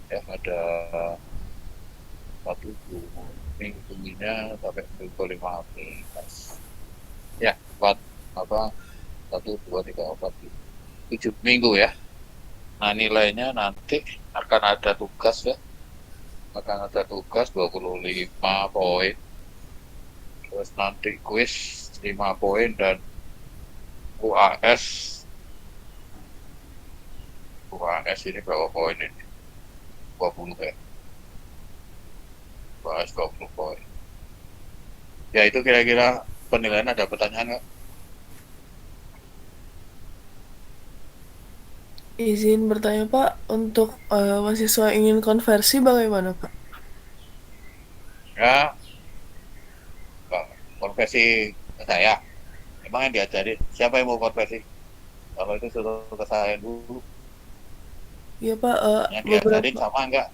Ya, ada satu dua minggunya sampai minggu 15. Ya, empat apa 1, 2, 3, 4, 7 minggu ya. Nah, nilainya nanti akan ada tugas ya, akan ada tugas 25 poin, terus nanti kuis 5 poin, dan UAS UAS ini berapa poin ini? 20 ya, UAS 20 poin. Ya, itu kira-kira penilaian. Ada pertanyaan nggak? Izin bertanya Pak, untuk mahasiswa ingin konversi bagaimana Pak? Ya, konversi ke saya. Emang yang diajarin siapa yang mau konversi? Kalau itu suruh ke saya dulu. Iya Pak, Yang diajarin beberapa. sama enggak?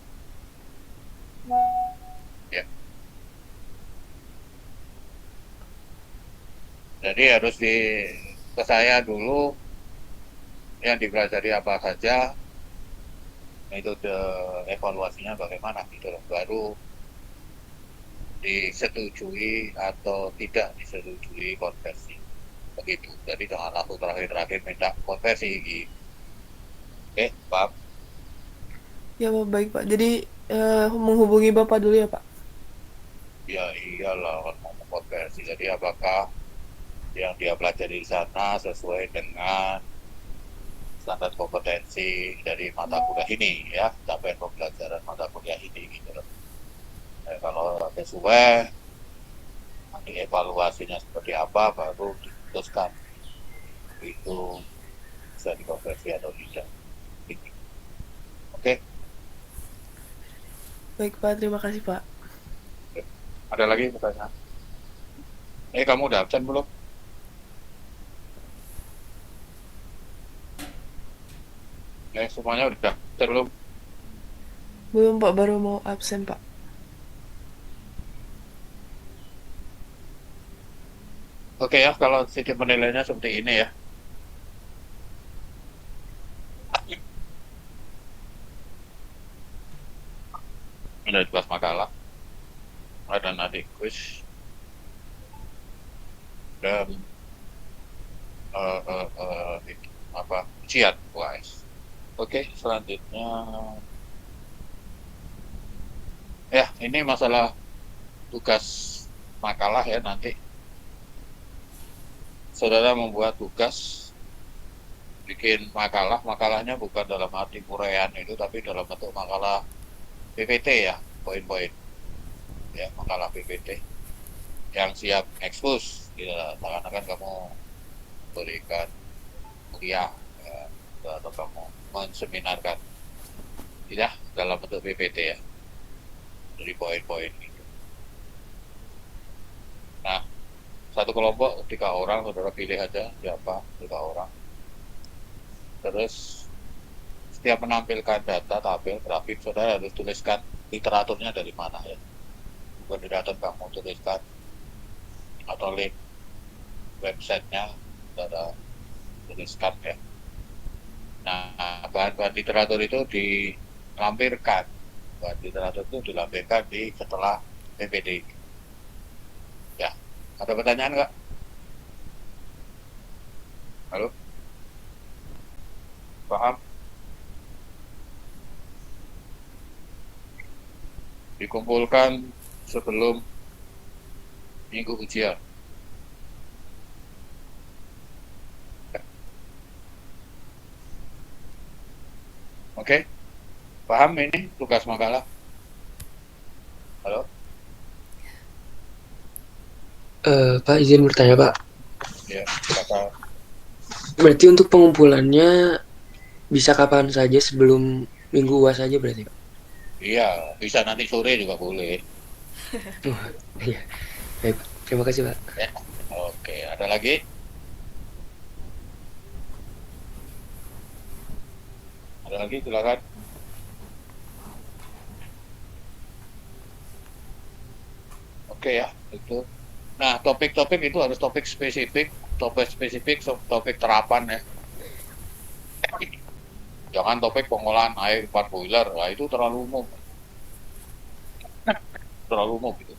Ya, jadi harus ke saya dulu, yang dipelajari apa saja, itu evaluasinya bagaimana gitu loh. Baru disetujui atau tidak disetujui konversi. Begitu. Jadi jangan langsung terakhir-terakhir minta konversi gitu. Oke, Pak. Ya Pak, baik Pak. Jadi menghubungi Bapak dulu ya Pak. Ya iyalah, mau konversi. Jadi apakah yang dia pelajari di sana sesuai dengan standar kompetensi dari mata kuliah ini ya, capaian pembelajaran mata kuliah ini gitu loh. Kalau sesuai, nanti evaluasinya seperti apa baru diputuskan itu bisa dikonversi atau tidak. Oke. Baik Pak, terima kasih Pak. Ada lagi pertanyaan? Kamu udah absen belum? Semuanya udah absen belum? Belum Pak, baru mau absen Pak. Oke ya, kalau sistem penilaiannya seperti ini ya. Ada 12 makalah, ada nanti quiz, dan apa ujian UAS. Oke, selanjutnya ya, ini masalah tugas makalah ya. Nanti saudara membuat tugas, bikin makalah. Makalahnya bukan dalam arti uraian itu, tapi dalam bentuk makalah PPT ya, poin-poin ya, makalah PPT yang siap ekspos ya, seakan-akan kamu berikan kuliah ya, atau kamu menseminarkan ya, dalam bentuk PPT ya, dari poin-poin gitu. Nah, satu kelompok 3 orang, saudara pilih aja siapa 3 orang. Terus setiap menampilkan data tabel grafik, saudara harus tuliskan literaturnya dari mana ya. Bukan literatur kamu tuliskan, atau link websitenya saudara tuliskan ya. Nah, bahan-bahan literatur itu dilampirkan. Bahan literatur itu dilampirkan di setelah PPD. Ya, ada pertanyaan nggak? Halo, paham? Dikumpulkan sebelum minggu ujian. Oke, paham ini tugas makalah? Halo, Pak izin bertanya Pak. ya, silakan. Berarti untuk pengumpulannya bisa kapan saja sebelum minggu UAS saja berarti Pak? Iya, bisa nanti sore juga boleh. Oh, iya. Baik Pak. Terima kasih Pak. Ya, oke. Ada lagi? Ada lagi? Silakan. Oke ya, itu. Nah, topik-topik itu harus topik spesifik, topik terapan ya. Jangan topik pengolahan air umpan boiler, nah itu terlalu umum, gitu.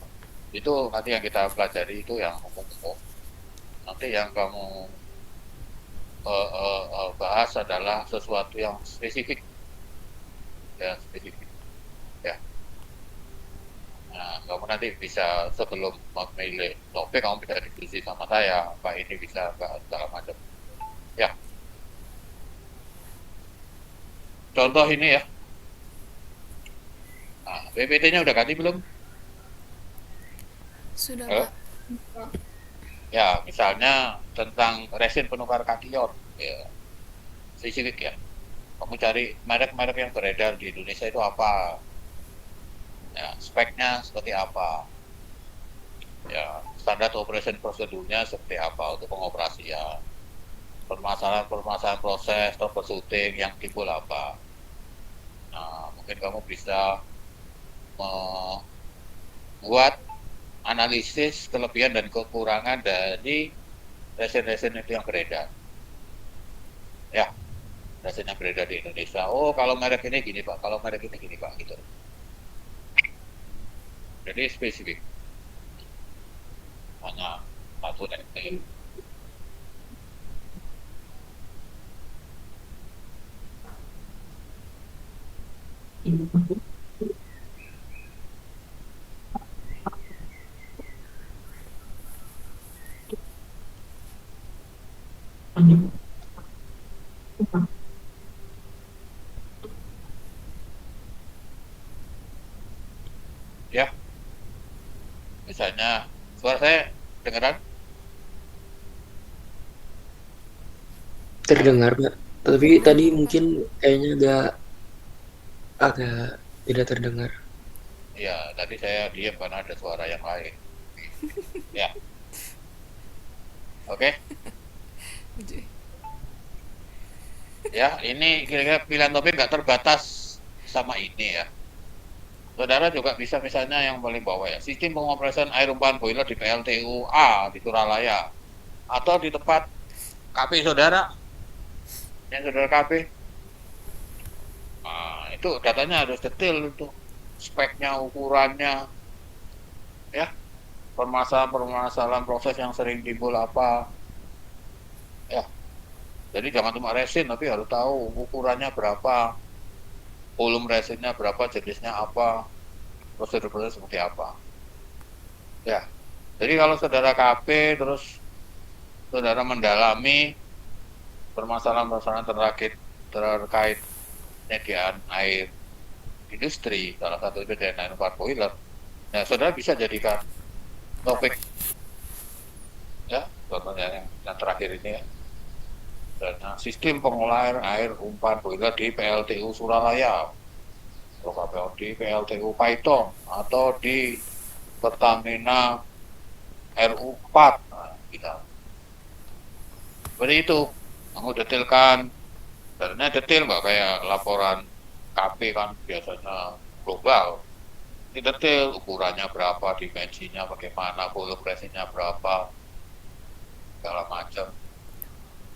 Itu nanti yang kita pelajari itu yang umum. Nanti yang kamu bahas adalah sesuatu yang spesifik, ya spesifik. Ya, nah kamu nanti bisa sebelum memilih topik kamu bisa diskusi sama saya, Pak ini bisa bahas segala macam. Ya, contoh ini ya. Nah, PPT-nya udah ganti belum? Sudah, Halo? Pak. Ya, misalnya tentang resin penukar kation, ya, spesifik ya. Kamu cari merek-merek yang beredar di Indonesia itu apa, ya, speknya seperti apa, ya, standar operation prosedurnya seperti apa untuk pengoperasian, permasalahan proses troubleshooting yang timbul apa. Nah, mungkin kamu bisa membuat analisis kelebihan dan kekurangan dari resin-resin itu yang beredar. Ya, resin yang beredar di Indonesia. Oh, kalau merek ini gini Pak, kalau merek ini gini Pak, gitu. Jadi spesifik. Hanya satu teknik. Ya, misalnya suara saya dengeran? Terdengar, Pak. Tapi tadi mungkin kayaknya agak tidak terdengar. Ya, tadi saya diam karena ada suara yang lain. Ya, oke. Ya, ini kira-kira pilihan topik nggak terbatas sama ini ya. Saudara juga bisa misalnya yang paling bawah ya, sistem pengoperasian air umpan boiler di PLTU A di Suralaya atau di tempat KP saudara, yang saudara KP. Nah, itu datanya harus detail itu, speknya, ukurannya, ya, permasalahan proses yang sering timbul apa, ya. Jadi jangan cuma resin, tapi harus tahu ukurannya berapa, volume resinnya berapa, jenisnya apa, prosedur-prosedur seperti apa. Ya, jadi kalau saudara KP terus saudara mendalami permasalahan-permasalahan terkait penyediaan air industri, salah satu itu dengan air umpan boiler. Nah, saudara bisa jadikan topik, ya, contohnya yang terakhir ini ya. Dan sistem pengolahan air umpan boiler di PLTU Suralaya, atau di PLTU Paiton, atau di Pertamina RU4, nah, kita seperti itu, kamu detailkan, sebenarnya detail nggak kayak laporan KP kan biasanya global, ini detail ukurannya berapa, dimensinya bagaimana, volume resinnya berapa, segala macam,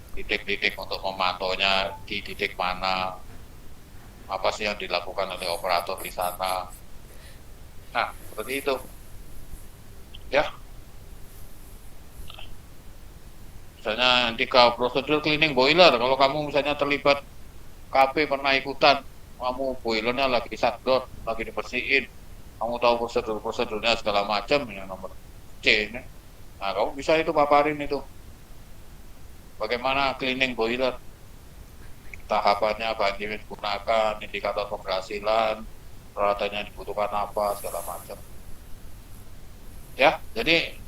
titik-titik untuk memantaunya di titik mana, apa sih yang dilakukan oleh operator di sana. Nah, seperti itu. Ya, misalnya ketika prosedur cleaning boiler, kalau kamu misalnya terlibat KP pernah ikutan, kamu boilernya lagi shutdown, lagi dibersihin, kamu tahu prosedurnya segala macam, yang nomor C ini. Nah, kamu bisa itu paparin itu. Bagaimana cleaning boiler, tahapannya apa yang digunakan, indikator keberhasilan, peralatannya dibutuhkan apa, segala macam. Ya, jadi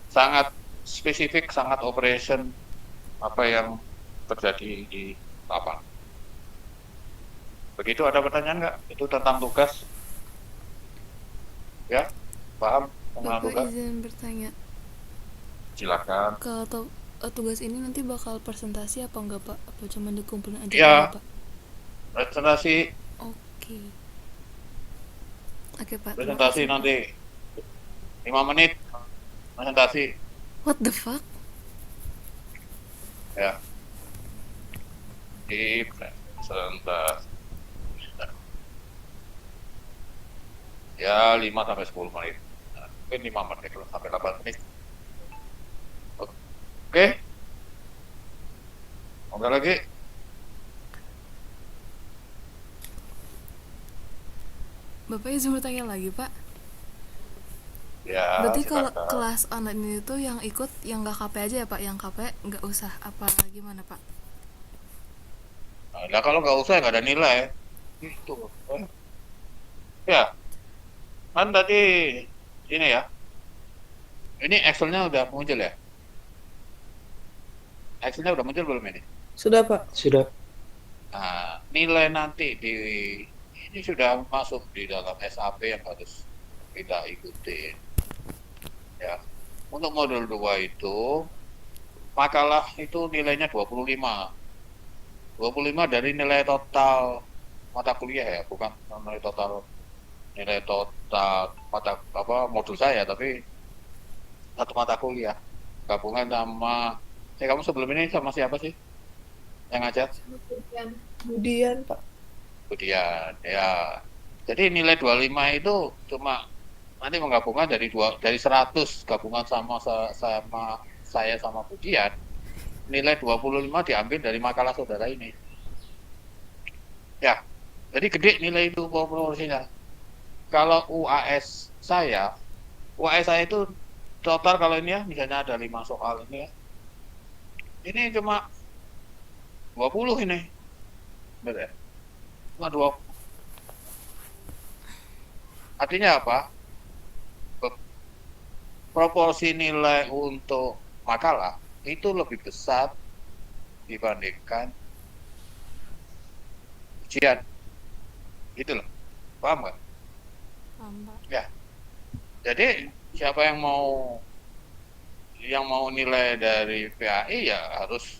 sangat spesifik, sangat operation apa yang terjadi di lapangan. Begitu, ada pertanyaan nggak? Itu tentang tugas. Ya, paham tentang Bapak tugas? izin bertanya, Silakan. kalau tugas ini nanti bakal presentasi apa enggak, Pak? Apa cuma dikumpulin aja Ya. dulu, Pak? Presentasi. Oke. Oke, Pak. Presentasi Terima kasih, nanti 5 menit presentasi. Pak. What the fuck? Ya. Di sebentar. Ya 5 sampai 10 menit. Nah, mungkin 5 menit sampai 8 menit. Oke. Oke lagi. Bapak izin bertanya lagi, Pak. Ya, Berarti kalau silakan. kelas online itu yang ikut yang nggak KP aja ya, Pak? Yang KP nggak usah apa gimana, Pak? Nah, kalau nggak usah nggak ada nilai. Gitu. Ya, kan tadi ini ya. Ini Excel-nya udah muncul ya? Excel-nya udah muncul belum ini? Sudah, Pak. Sudah. Nah, nilai nanti di ini sudah masuk di dalam SAP yang harus kita ikuti. Ya. Untuk modul 2 itu makalah itu nilainya 25. 25 dari nilai total mata kuliah ya, bukan nilai total mata modul saya, tapi satu mata kuliah. Gabungan sama kamu sebelum ini sama siapa sih yang ngajar? Kemudian, Pak. Kemudian ya. Jadi nilai 25 itu cuma nanti menggabungkan dari 100 gabungan sama saya sama Budian, nilai 25 diambil dari makalah saudara ini. Ya, jadi gede nilai itu proporsinya. Kalau UAS saya itu total kalau ini ya, misalnya ada 5 soal ini ya. Ini cuma 20 ini. Betul ya? Cuma 20. Artinya apa? Proporsi nilai untuk makalah itu lebih besar dibandingkan ujian. Gitu loh. Paham nggak? Paham, Pak. Ya. Jadi siapa yang mau nilai dari PAI ya harus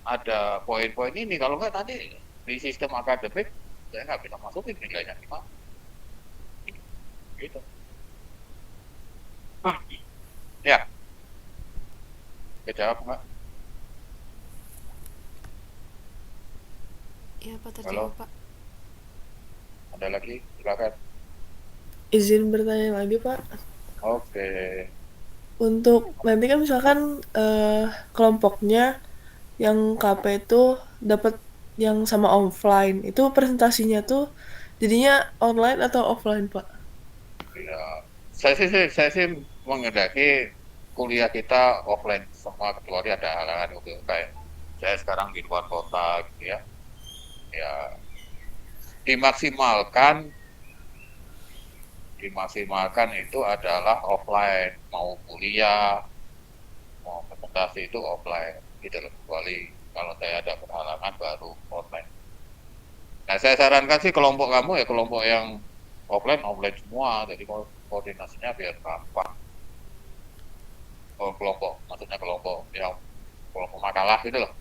ada poin-poin ini. Kalau nggak nanti di sistem akademik saya nggak bisa masukin nilainya gimana. Gitu. Ya. Jawab nggak? Iya, Pak, Halo? terjawab, Pak. Ada lagi? Silakan. Izin bertanya lagi, Pak. Oke. Untuk nanti kan misalkan kelompoknya yang KP itu dapat yang sama offline. Itu presentasinya tuh jadinya online atau offline, Pak? Ya. Saya sih menghendaki kuliah kita offline semua, kecuali ada halangan gitu kayak saya sekarang di luar kota gitu ya. Ya dimaksimalkan itu adalah offline, mau kuliah mau presentasi itu offline gitu loh, kecuali kalau saya ada halangan baru online. Nah saya sarankan sih kelompok kamu ya kelompok yang offline semua, jadi koordinasinya biar gampang. Maksudnya kelompok makalah gitu loh.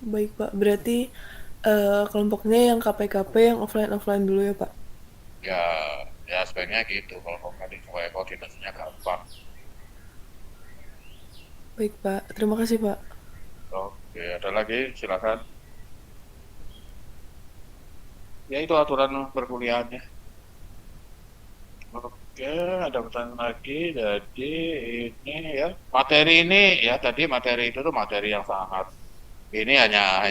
Baik, Pak. Berarti kelompoknya yang KP-KP yang offline dulu ya, Pak? Ya sebaiknya gitu, kalau nanti supaya koordinasinya gampang. Baik, Pak. Terima kasih, Pak. Oke, ada lagi silakan. Ya itu aturan perkuliahannya. Oke, ada pertanyaan lagi. Jadi ini ya materi ini ya tadi materi itu tuh materi yang sangat ini hanya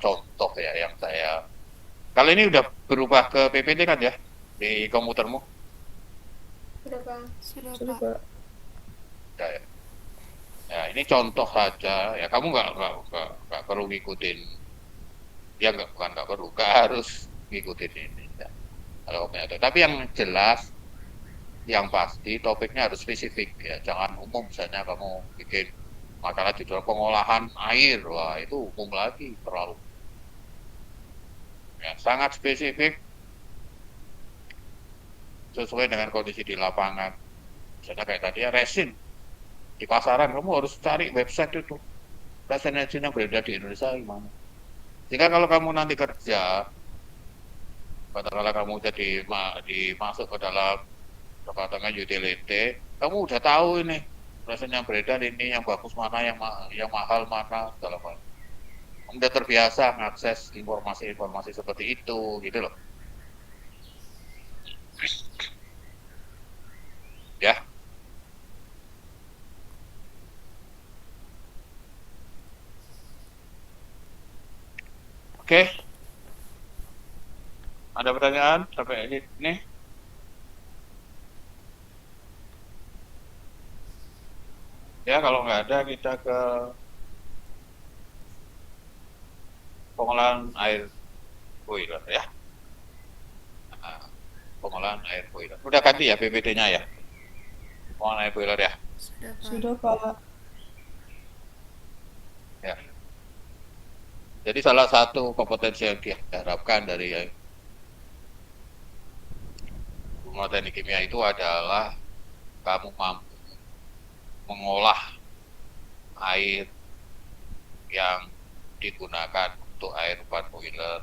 contoh ya yang saya. Kalau ini udah berubah ke PPT kan ya di komputermu? Sudah, Sudah, Pak. Pak. Ya, ya ini contoh saja ya, kamu nggak perlu ngikutin ya, nggak perlu, nggak harus ngikutin ini ya. Kalau kamu ada, tapi yang jelas yang pasti topiknya harus spesifik ya, jangan umum. Misalnya kamu bikin makalah judul pengolahan air, wah itu umum lagi, terlalu ya, sangat spesifik sesuai dengan kondisi di lapangan. Misalnya kayak tadi ya resin di pasaran, kamu harus cari website itu resin yang beredar di Indonesia gimana, sehingga kalau kamu nanti kerja, katakanlah kamu dimasuk ke dalam katakanlah utility, kamu udah tahu ini rasanya yang beredar ini, yang bagus mana, yang mahal mana, segala macam. Udah terbiasa mengakses informasi-informasi seperti itu, gitu loh. Ya, oke. Ada pertanyaan sampai ini? Ya, kalau nggak ada kita ke pengolahan air boiler ya. Nah, pengolahan air boiler. Udah ganti ya PPT-nya ya? Pengolahan air boiler ya? Sudah, Pak. Sudah, Pak. Ya. Jadi salah satu kompetensi yang diharapkan dari Guru Teknik Kimia itu adalah kamu mampu mengolah air yang digunakan untuk air pump boiler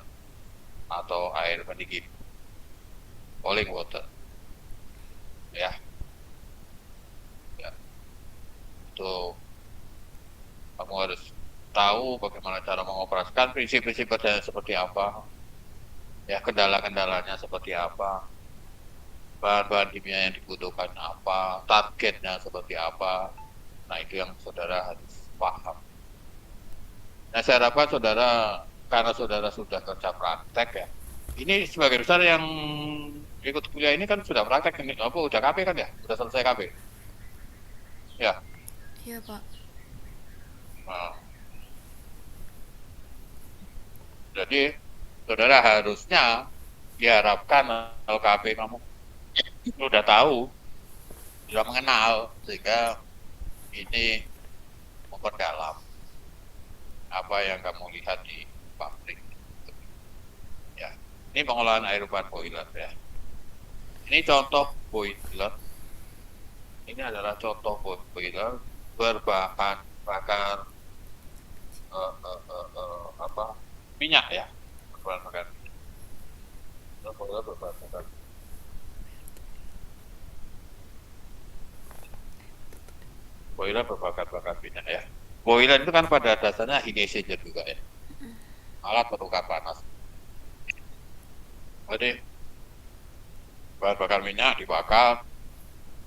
atau air pendingin, boiling water, ya. Itu kamu harus tahu bagaimana cara mengoperasikan, prinsip-prinsip kerjanya seperti apa, ya, kendala-kendalanya seperti apa, bahan-bahan kimia yang dibutuhkan apa, targetnya seperti apa. Nah, itu yang saudara harus paham. Nah, saya harapkan saudara, karena saudara sudah kerja praktek ya, ini sebagian besar yang ikut kuliah ini kan sudah praktek, ini apa udah KP kan ya, sudah selesai KP ya. Iya, Pak. Nah, jadi saudara harusnya diharapkan LKP kamu udah tahu, sudah mengenal, sehingga ini memperdalam apa yang kamu lihat di pabrik. Ya, ini pengolahan air pump boiler ya. Ini contoh boiler. Ini adalah contoh boiler berbahan bakar apa, minyak ya, berbahan bakar. Boiler berbahan bakar. Boiler berbakar-bakar minyak ya. Boiler itu kan pada dasarnya heat exchanger juga ya, alat penukar panas. Jadi bahan bakar minyak dibakar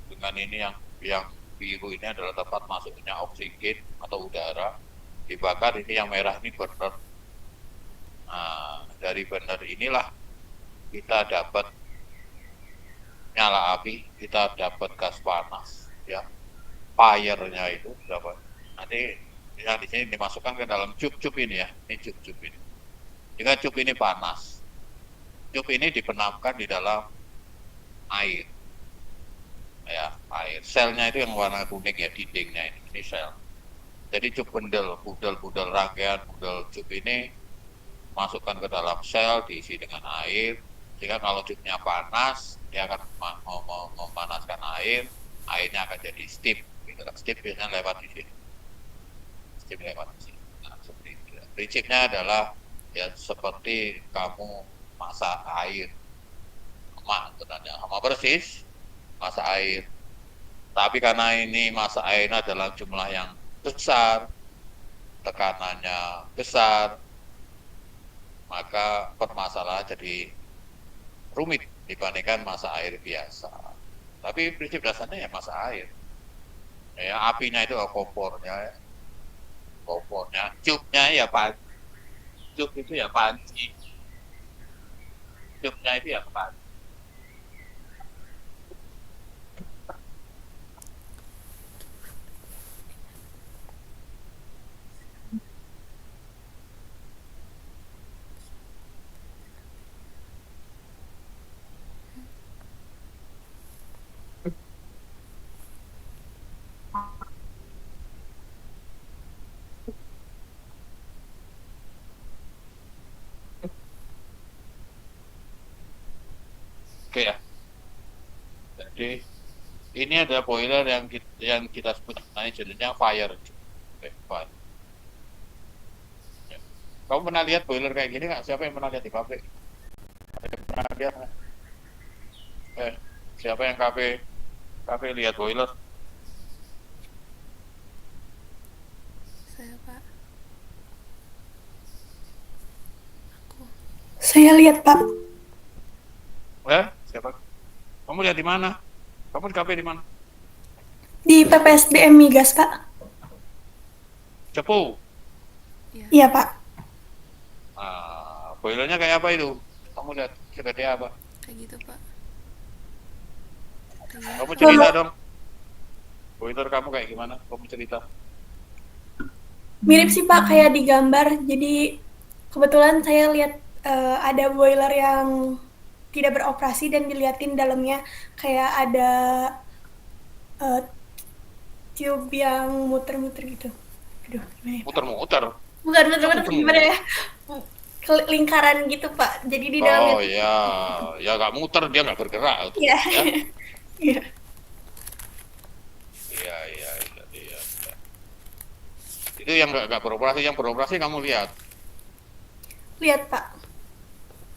dengan ini yang biru ini adalah tempat masuknya oksigen atau udara, dibakar. Ini yang merah ini burner. Nah, dari burner inilah kita dapat nyala api, kita dapat gas panas ya. Fire-nya itu dapat. Nanti yang di sini dimasukkan ke dalam cup-cup ini ya. Ini cup-cup ini. Jika cup ini panas, cup ini dibenamkan di dalam air. Ya, air. Selnya itu yang warna kuning ya, dindingnya ini sel. Jadi cup budel rangkaian budel cup ini masukkan ke dalam sel, diisi dengan air. Jika kalau cupnya panas, dia akan memanaskan air, airnya akan jadi steam. Steam biasanya lewat di sini. Steam lewat di sini. Nah, seperti itu. Prinsipnya adalah ya seperti kamu masak air, sama persis masak air. Tapi karena ini masak airnya adalah jumlah yang besar, tekanannya besar, maka permasalahan jadi rumit dibandingkan masak air biasa. Tapi prinsip dasarnya ya masak air. Ya, apinya itu kompornya, cupnya ya cup itu ya panci, cupnya itu ya panci. Oke ya. Jadi ini ada boiler yang kita sebut jenisnya fire. Fire. Ya. Kamu pernah lihat boiler kayak gini nggak? Siapa yang pernah lihat di pabrik? Ada yang pernah lihat nggak? Siapa yang KP lihat boiler? saya, Pak. Aku. Saya lihat, Pak. Siapa? Kamu lihat di mana? Kamu di KP di mana? Di PPSDM Migas, Pak. Cepu. Iya, Pak. Boilernya kayak apa itu? Kamu lihat segede apa? Kayak gitu, Pak. Kamu cerita dong. Boiler kamu kayak gimana? Kamu cerita. Mirip sih, Pak, kayak di gambar. Jadi kebetulan saya lihat ada boiler yang tidak beroperasi dan dilihatin dalamnya kayak ada tube yang muter-muter gitu. Aduh, gimana ya, Pak? Muter-muter. Bukan muter-muter, gimana ya? Lingkaran gitu, Pak. Jadi di dalamnya. Oh iya, ya nggak muter, dia nggak bergerak. Iya. Ya? Iya. Iya. Itu yang nggak beroperasi, yang beroperasi kamu lihat. Lihat, Pak.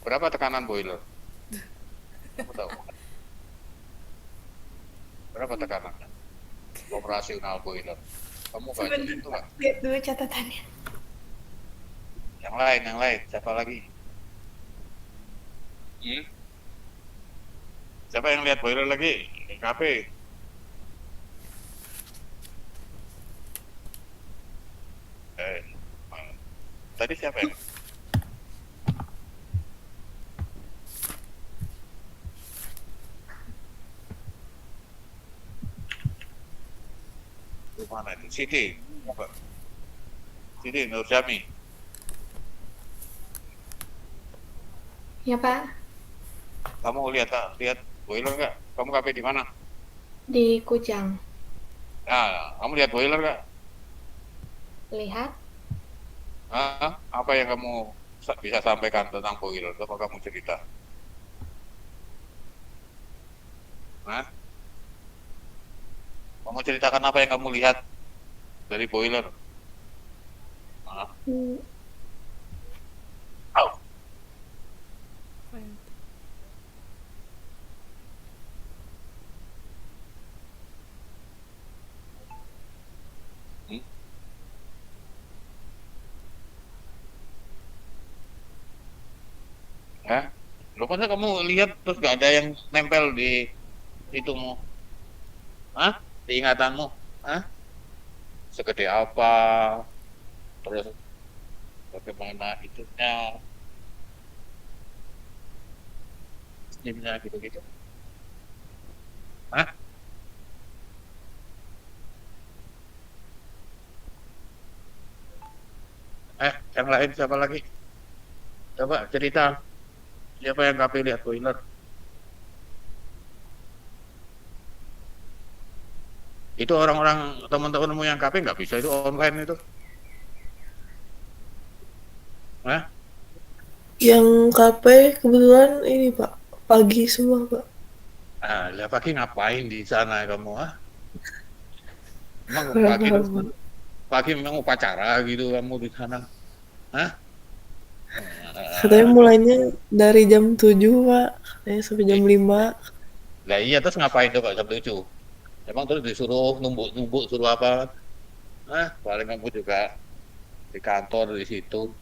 Berapa tekanan boiler? Kamu tahu? Berapa tekanan operasional boiler? Kamu baca Sebentar, itu Pak. nggak? Lihat dulu catatannya. Yang lain, siapa lagi? Siapa yang lihat boiler lagi? KP. Tadi siapa yang? Di mana itu? Siti. Apa? Siti Nurjami. Ya, Pak. Kamu lihat boiler nggak? Kamu KP di mana? Di Kujang. Kamu lihat boiler nggak? Lihat. Apa yang kamu bisa sampaikan tentang boiler? Coba kamu cerita. Kamu ceritakan apa yang kamu lihat dari boiler? Lo masa kamu lihat terus gak ada yang nempel di itumu? Di ingatanmu? Segede apa? Terus bagaimana itunya? Steamnya gitu-gitu. Yang lain siapa lagi? Coba cerita. Siapa yang KP lihat boiler? Itu orang-orang teman-temanmu yang KP nggak bisa itu online itu. Yang KP kebetulan ini Pak, pagi semua Pak. Lah pagi ngapain di sana kamu? Emang pagi memang upacara gitu kamu di sana? Katanya mulainya dari jam 7 Pak, katanya sampai jam 5. Lah iya, terus ngapain tuh Pak jam 7? Emang terus disuruh numbuk suruh apa? Paling kamu juga di kantor di situ.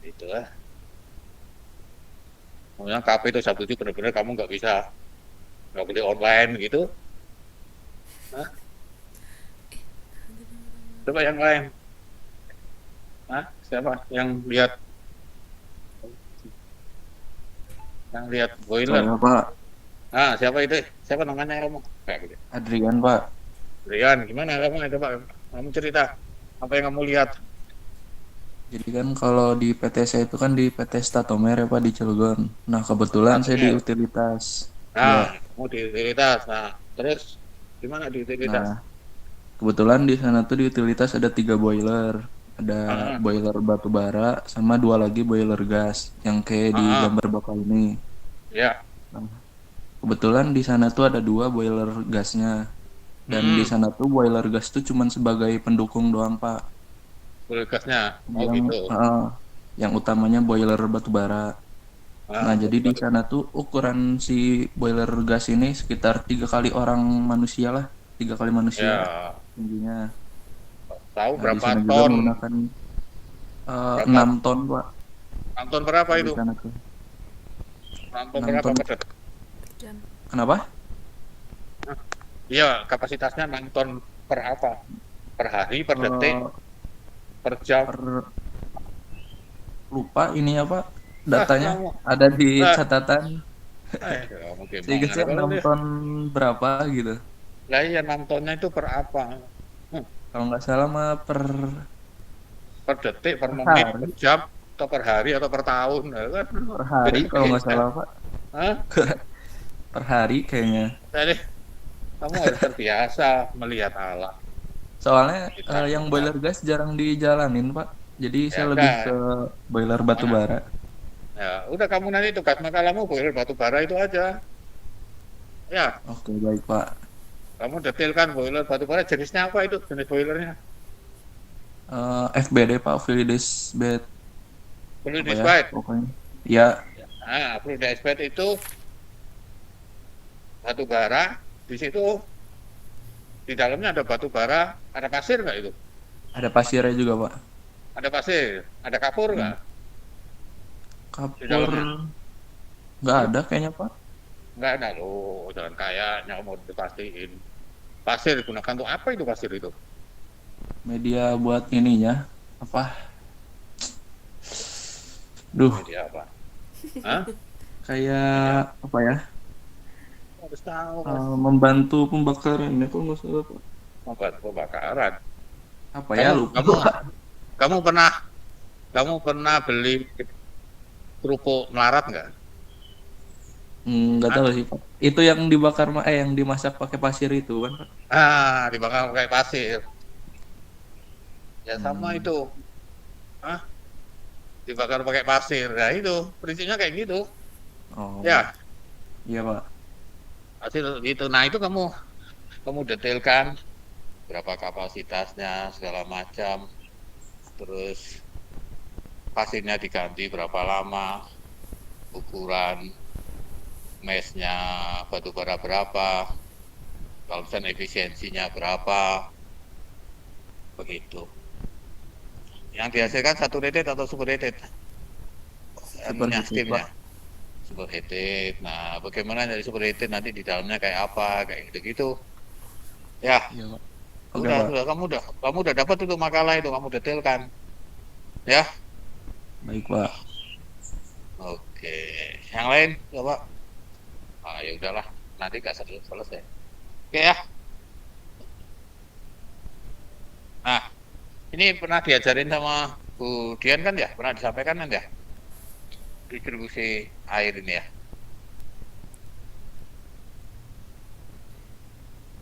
Itu lah. Kemudian KP itu jam 7 benar-benar kamu nggak boleh online gitu. Coba yang lain. Siapa yang lihat boiler? Saya, Pak. Siapa itu? Siapa namanya kamu? Kayak gitu. Adrian, Pak. Adrian, gimana kamu? Coba kamu cerita apa yang kamu lihat? Jadi kan kalau di PT saya itu kan di PT Statomer ya Pak, di Cilegon. Nah kebetulan saya di utilitas. Kamu di utilitas. Terus gimana di utilitas? Nah kebetulan di sana tuh di utilitas ada 3 boiler. Ada boiler batu bara sama 2 lagi boiler gas yang kayak di gambar Bapak ini. Ya. Nah, kebetulan di sana tuh ada 2 boiler gasnya. Dan di sana tuh boiler gas tuh cuman sebagai pendukung doang Pak. Boiler gasnya? Gitu. Yang utamanya boiler batu bara. Nah jadi di sana tuh ukuran si boiler gas ini sekitar 3 kali orang manusia lah. 3 kali manusia. tingginya. Tahu Nah, di berapa sana juga ton? menggunakan Berapa 6 ton, Pak. 6 ton berapa Kalau di itu? sana tuh 6 ton 6 berapa ton. per detik? per jam. Kenapa? Iya, kapasitasnya 6 ton per apa? Per hari, per detik, Eh, per jam. per lupa ini apa Ah, datanya kamu. ada di Ah, catatan. kamu Saya ingat gimana? sih Kalau 6 dia, ton berapa gitu. lah iya 6 tonnya itu per apa? Hmm, Kalau nggak salah mah per detik, per per menit, per hari, jam, atau per hari, atau per tahun. Nah, kan per hari kalau nggak beda-beda. salah, Pak. Hah? Per hari kayaknya. Jadi, kamu harus terbiasa melihat alam. Soalnya Kita, yang nah, boiler gas jarang dijalanin, Pak. Jadi ya saya lebih udah, ke boiler batu mana? bara. Ya, udah kamu nanti tugas makalah boiler batu bara itu aja. Ya, Oke, baik, Pak. kamu detailkan boiler batu bara jenisnya apa itu? Jenis boilernya. FBD, Pak, Fluidics bed Perlu apa di ya slide. pokoknya. Ya, Nah, perlu di SPED itu batu bara. Di situ di dalamnya ada batu bara, ada pasir nggak itu? ada pasirnya juga, Pak. Ada pasir, ada kapur Hmm. nggak di Kapur dalamnya? nggak ada kayaknya, Pak. Nggak ada loh, jangan kayaknya mau dipastiin. Pasir digunakan untuk apa itu pasir itu? Media buat ininya apa? Duh, Media apa? Hah? kayak apa ya? Harus tahu mas. Membantu pembakaran ya kalau nggak salah, Pak. Obat pembakaran. Apa ya Kamu, lupa. kamu, kamu pernah beli kerupuk melarat nggak? Nggak Hah? tahu sih, Pak. Itu yang dibakar yang dimasak pakai pasir itu kan, Pak? Ah, dibakar pakai pasir. Ya sama Hmm. itu. Hah? Dibakar pakai pasir. Nah itu prinsipnya kayak gitu. Oh, Ya, iya, Pak. hasil itu. Nah itu kamu detailkan berapa kapasitasnya segala macam. Terus pasirnya diganti berapa lama, ukuran mesnya batu bara berapa, kalau misalnya efisiensinya berapa, begitu. Yang dihasilkan saturated atau superheated? Anunya, Superheated, steamnya. Pak. Superheated. Nah, bagaimana dari superheated nanti di dalamnya kayak apa, kayak gitu-gitu. Ya, Iya, Pak. Oke, udah, Pak. kamu udah dapat itu makalah itu, kamu detailkan. Ya, Baik, Pak. oke. Yang lain, coba. Ah, ya udahlah, nanti nggak selesai. Oke ya. Nah, ini pernah diajarin sama Bu Dian kan ya? Pernah disampaikan kan ya? Distribusi air ini ya.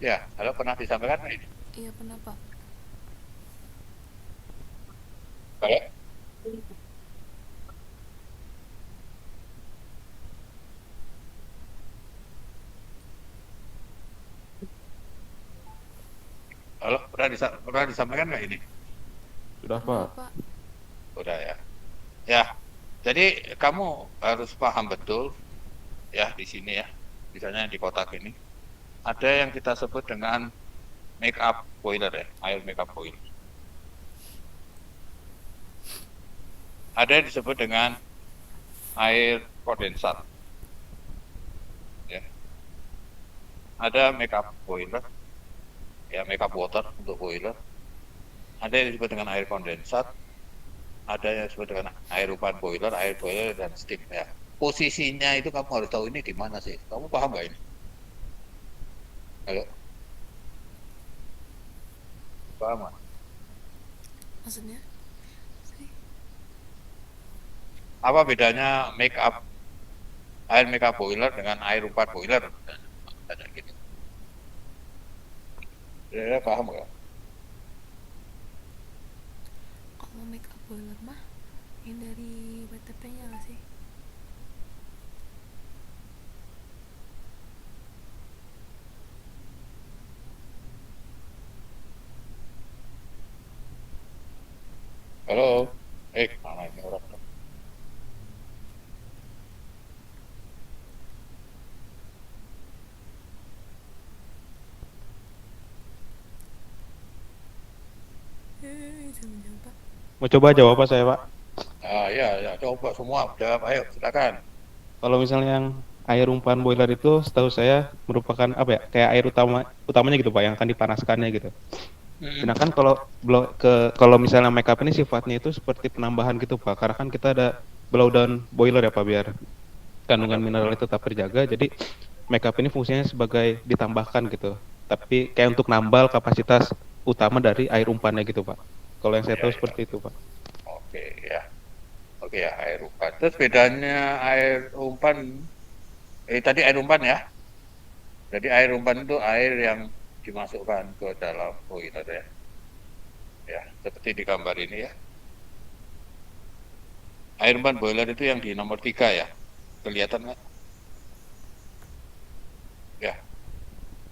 Ya, halo pernah disampaikan nggak ini? Iya, pernah, Pak. Halo? Halo, pernah disampaikan nggak ini? Sudah, Pernah, Pak. Pak. Udah ya. Ya, jadi kamu harus paham betul ya di sini ya. Misalnya di kotak ini ada yang kita sebut dengan make up boiler ya, air make up boiler. Ada yang disebut dengan air kondensat. Ya. Ada make up boiler, ya make up water untuk boiler. Ada yang disebut dengan air kondensat, ada yang disebut dengan air upan boiler, air boiler dan steam ya. Posisinya itu kamu harus tahu ini di mana sih. Kamu paham nggak ini? Halo, paham nggak? Maksudnya? Apa bedanya make up air make up boiler dengan air upan boiler? Ada gitu. Kira-kira paham nggak? Kalau make up boiler mah yang dari WTP-nya nggak sih? Halo, mana ini orang? bisa menjawab, Pak? Mau coba jawab apa saya, Pak? Ya, coba semua jawab, ayo silakan. Kalau misalnya yang air umpan boiler itu setahu saya merupakan apa ya? Kayak air utamanya gitu, Pak, yang akan dipanaskannya gitu. Sedangkan kalau misalnya makeup ini sifatnya itu seperti penambahan gitu, Pak. Karena kan kita ada blowdown boiler ya, Pak, biar kandungan mineral itu tetap terjaga. Jadi makeup ini fungsinya sebagai ditambahkan gitu. Tapi kayak untuk nambal kapasitas utama dari air umpannya gitu, Pak. Kalau yang saya tahu seperti itu, Pak. Oke ya. Oke ya, air umpan. Terus bedanya air umpan, tadi air umpan ya. Jadi air umpan itu air yang dimasukkan ke dalam boiler ya. Ya, seperti di gambar ini ya. Air umpan boiler itu yang di nomor 3 ya. Kelihatan nggak? Ya.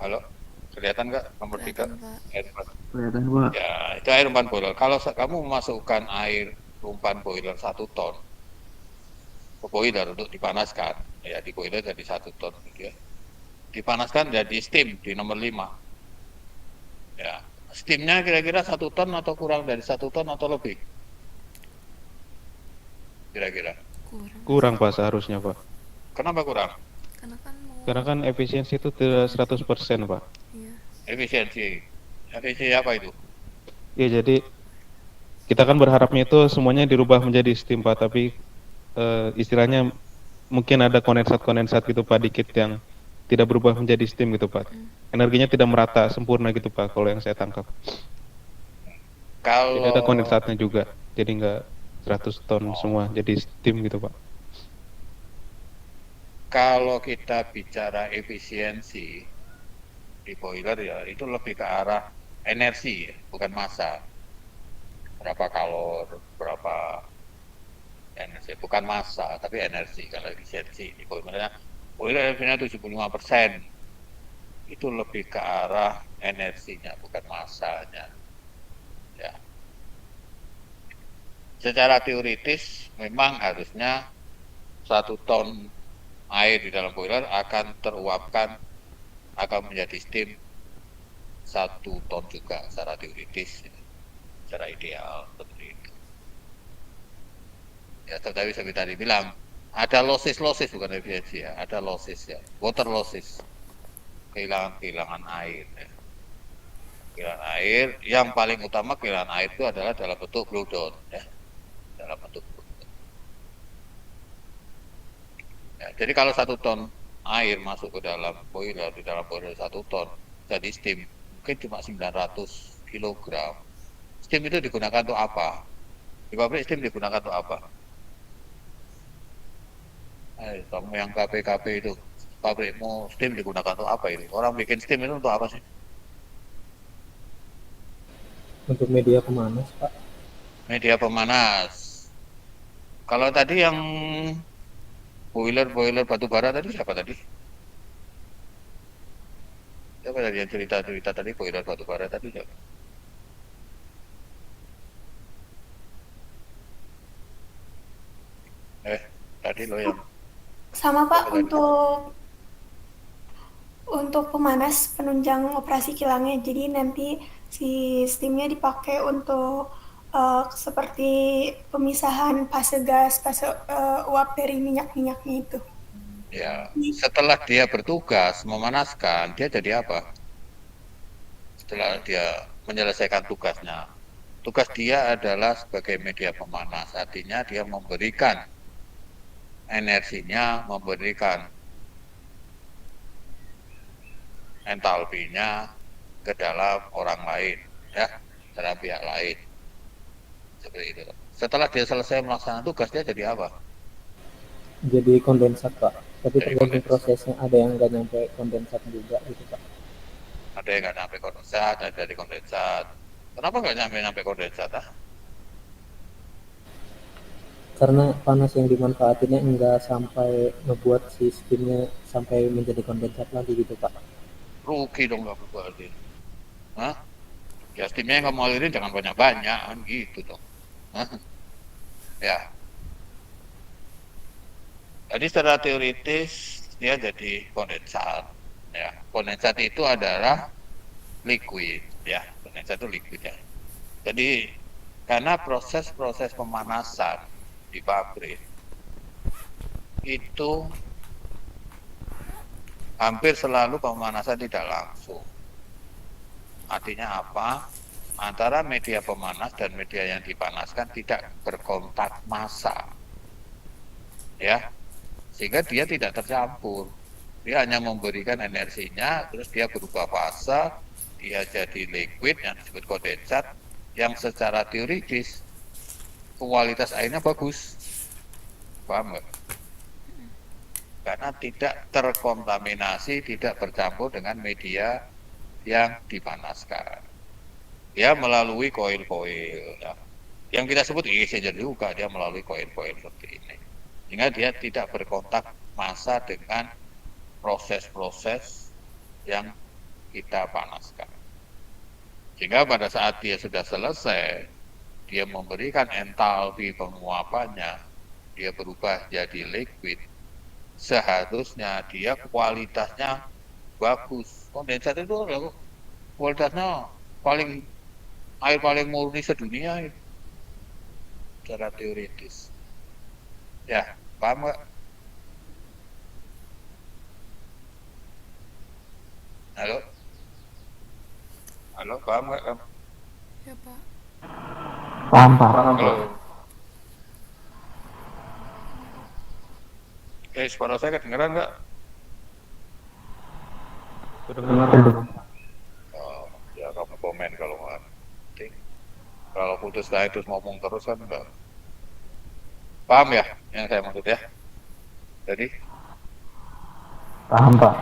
Halo? Kelihatan nggak nomor 3? Kelihatan, Pak. Air umpan. Kelihatan, Pak. Ya, itu air umpan boiler. Kalau kamu memasukkan air umpan boiler 1 ton ke boiler untuk dipanaskan, ya di boiler jadi 1 ton gitu ya. Dipanaskan jadi steam di nomor 5. Ya, steamnya kira-kira 1 ton atau kurang dari 1 ton atau lebih? Kira-kira. Kurang, Pak, seharusnya, Pak. Kenapa kurang? Karena kan mau Karena kan efisiensi itu tidak 100%, Pak. iya. Efisiensi. Efisiensi apa itu? Ya, jadi kita kan berharapnya itu semuanya dirubah menjadi steam, Pak, tapi istilahnya mungkin ada kondensat gitu, Pak, dikit yang tidak berubah menjadi steam gitu, Pak. Energinya tidak merata sempurna gitu, Pak, kalau yang saya tangkap. Jadi ada Kalau kondensatnya juga, jadi nggak 100 ton semua jadi steam gitu, Pak. kalau kita bicara efisiensi di boiler ya itu lebih ke arah energi ya, bukan massa. Berapa kalor, berapa energi, bukan massa tapi energi. Kalau efisiensi di boiler efisiensinya 75%, itu lebih ke arah energinya bukan massanya ya. Secara teoritis memang harusnya 1 ton air di dalam boiler akan teruapkan, akan menjadi steam 1 ton juga secara teoritis, secara ideal seperti itu. Ya, tetapi seperti tadi bilang, ada losses bukan efisiensi ya, ada losses ya, water losses, kehilangan air ya. Kehilangan air, yang paling utama kehilangan air itu adalah dalam bentuk blowdown ya, dalam bentuk blowdown. Ya, jadi kalau 1 ton air masuk ke dalam boiler, di dalam boiler 1 ton, jadi steam mungkin cuma 900 kg. Steam itu digunakan untuk apa? Di pabrik steam digunakan untuk apa? Kamu yang KP itu, pabrikmu steam digunakan untuk apa ini? Orang bikin steam itu untuk apa sih? Untuk media pemanas, Pak. Media pemanas. Kalau tadi yang boiler batu bara tadi siapa tadi? Siapa tadi yang cerita tadi boiler batu bara tadi siapa? Tadi lo yang Sama Pak, Apa tadi? untuk pemanas penunjang operasi kilangnya. Jadi nanti si steamnya dipakai untuk seperti pemisahan fase gas, fase uap dari minyak-minyaknya itu. Ya, setelah dia bertugas memanaskan, dia jadi apa? Setelah dia menyelesaikan tugasnya, tugas dia adalah sebagai media pemanas, artinya dia memberikan energinya, memberikan entalpinya ke dalam orang lain, ya, dalam pihak lain, seperti itu. Setelah dia selesai melaksanakan tugas, dia jadi apa? Jadi kondensat, Pak. Tapi Jadi tergantung kondensat. prosesnya, ada yang nggak nyampe kondensat juga gitu, Pak. Ada yang nggak nyampe kondensat, ada dari kondensat. Kenapa nggak nyampe kondensat? Karena panas yang dimanfaatinnya nggak sampai ngebuat si steamnya sampai menjadi kondensat lagi gitu, Pak. Rugi dong kamu berarti. Hah? Ya steamnya yang kamu alirin jangan banyak-banyak, kan gitu dong. Hah? Ya. Jadi secara teoritis dia jadi kondensat. Ya, kondensat itu adalah liquid, ya. Kondensat itu liquid ya. Jadi Karena proses-proses pemanasan di pabrik itu hampir selalu pemanasan tidak langsung. Artinya apa? Antara media pemanas dan media yang dipanaskan tidak berkontak massa. Ya. Sehingga dia tidak tercampur. Dia hanya memberikan energinya, terus dia berubah fase, dia jadi liquid yang disebut kondensat, yang secara teoritis kualitas airnya bagus. Paham nggak? Karena tidak terkontaminasi, tidak bercampur dengan media yang dipanaskan. Dia melalui koil-koil. Ya. Yang kita sebut exchanger juga, dia melalui koil-koil seperti ini. Sehingga dia tidak berkontak massa dengan proses-proses yang kita panaskan. Sehingga pada saat dia sudah selesai, dia memberikan entalpi penguapannya, dia berubah jadi liquid, seharusnya dia kualitasnya bagus. Kondensat itu kualitasnya air paling murni sedunia itu, secara teoritis. Ya, paham nggak? Halo, paham nggak kamu? Ya, Pak. Paham, Pak. Halo. Suara saya kedengeran nggak? Oh, ya kamu komen kalau nggak. Kalau putus terus ngomong terus kan enggak. Paham ya yang saya maksud ya? Jadi Paham, Pak.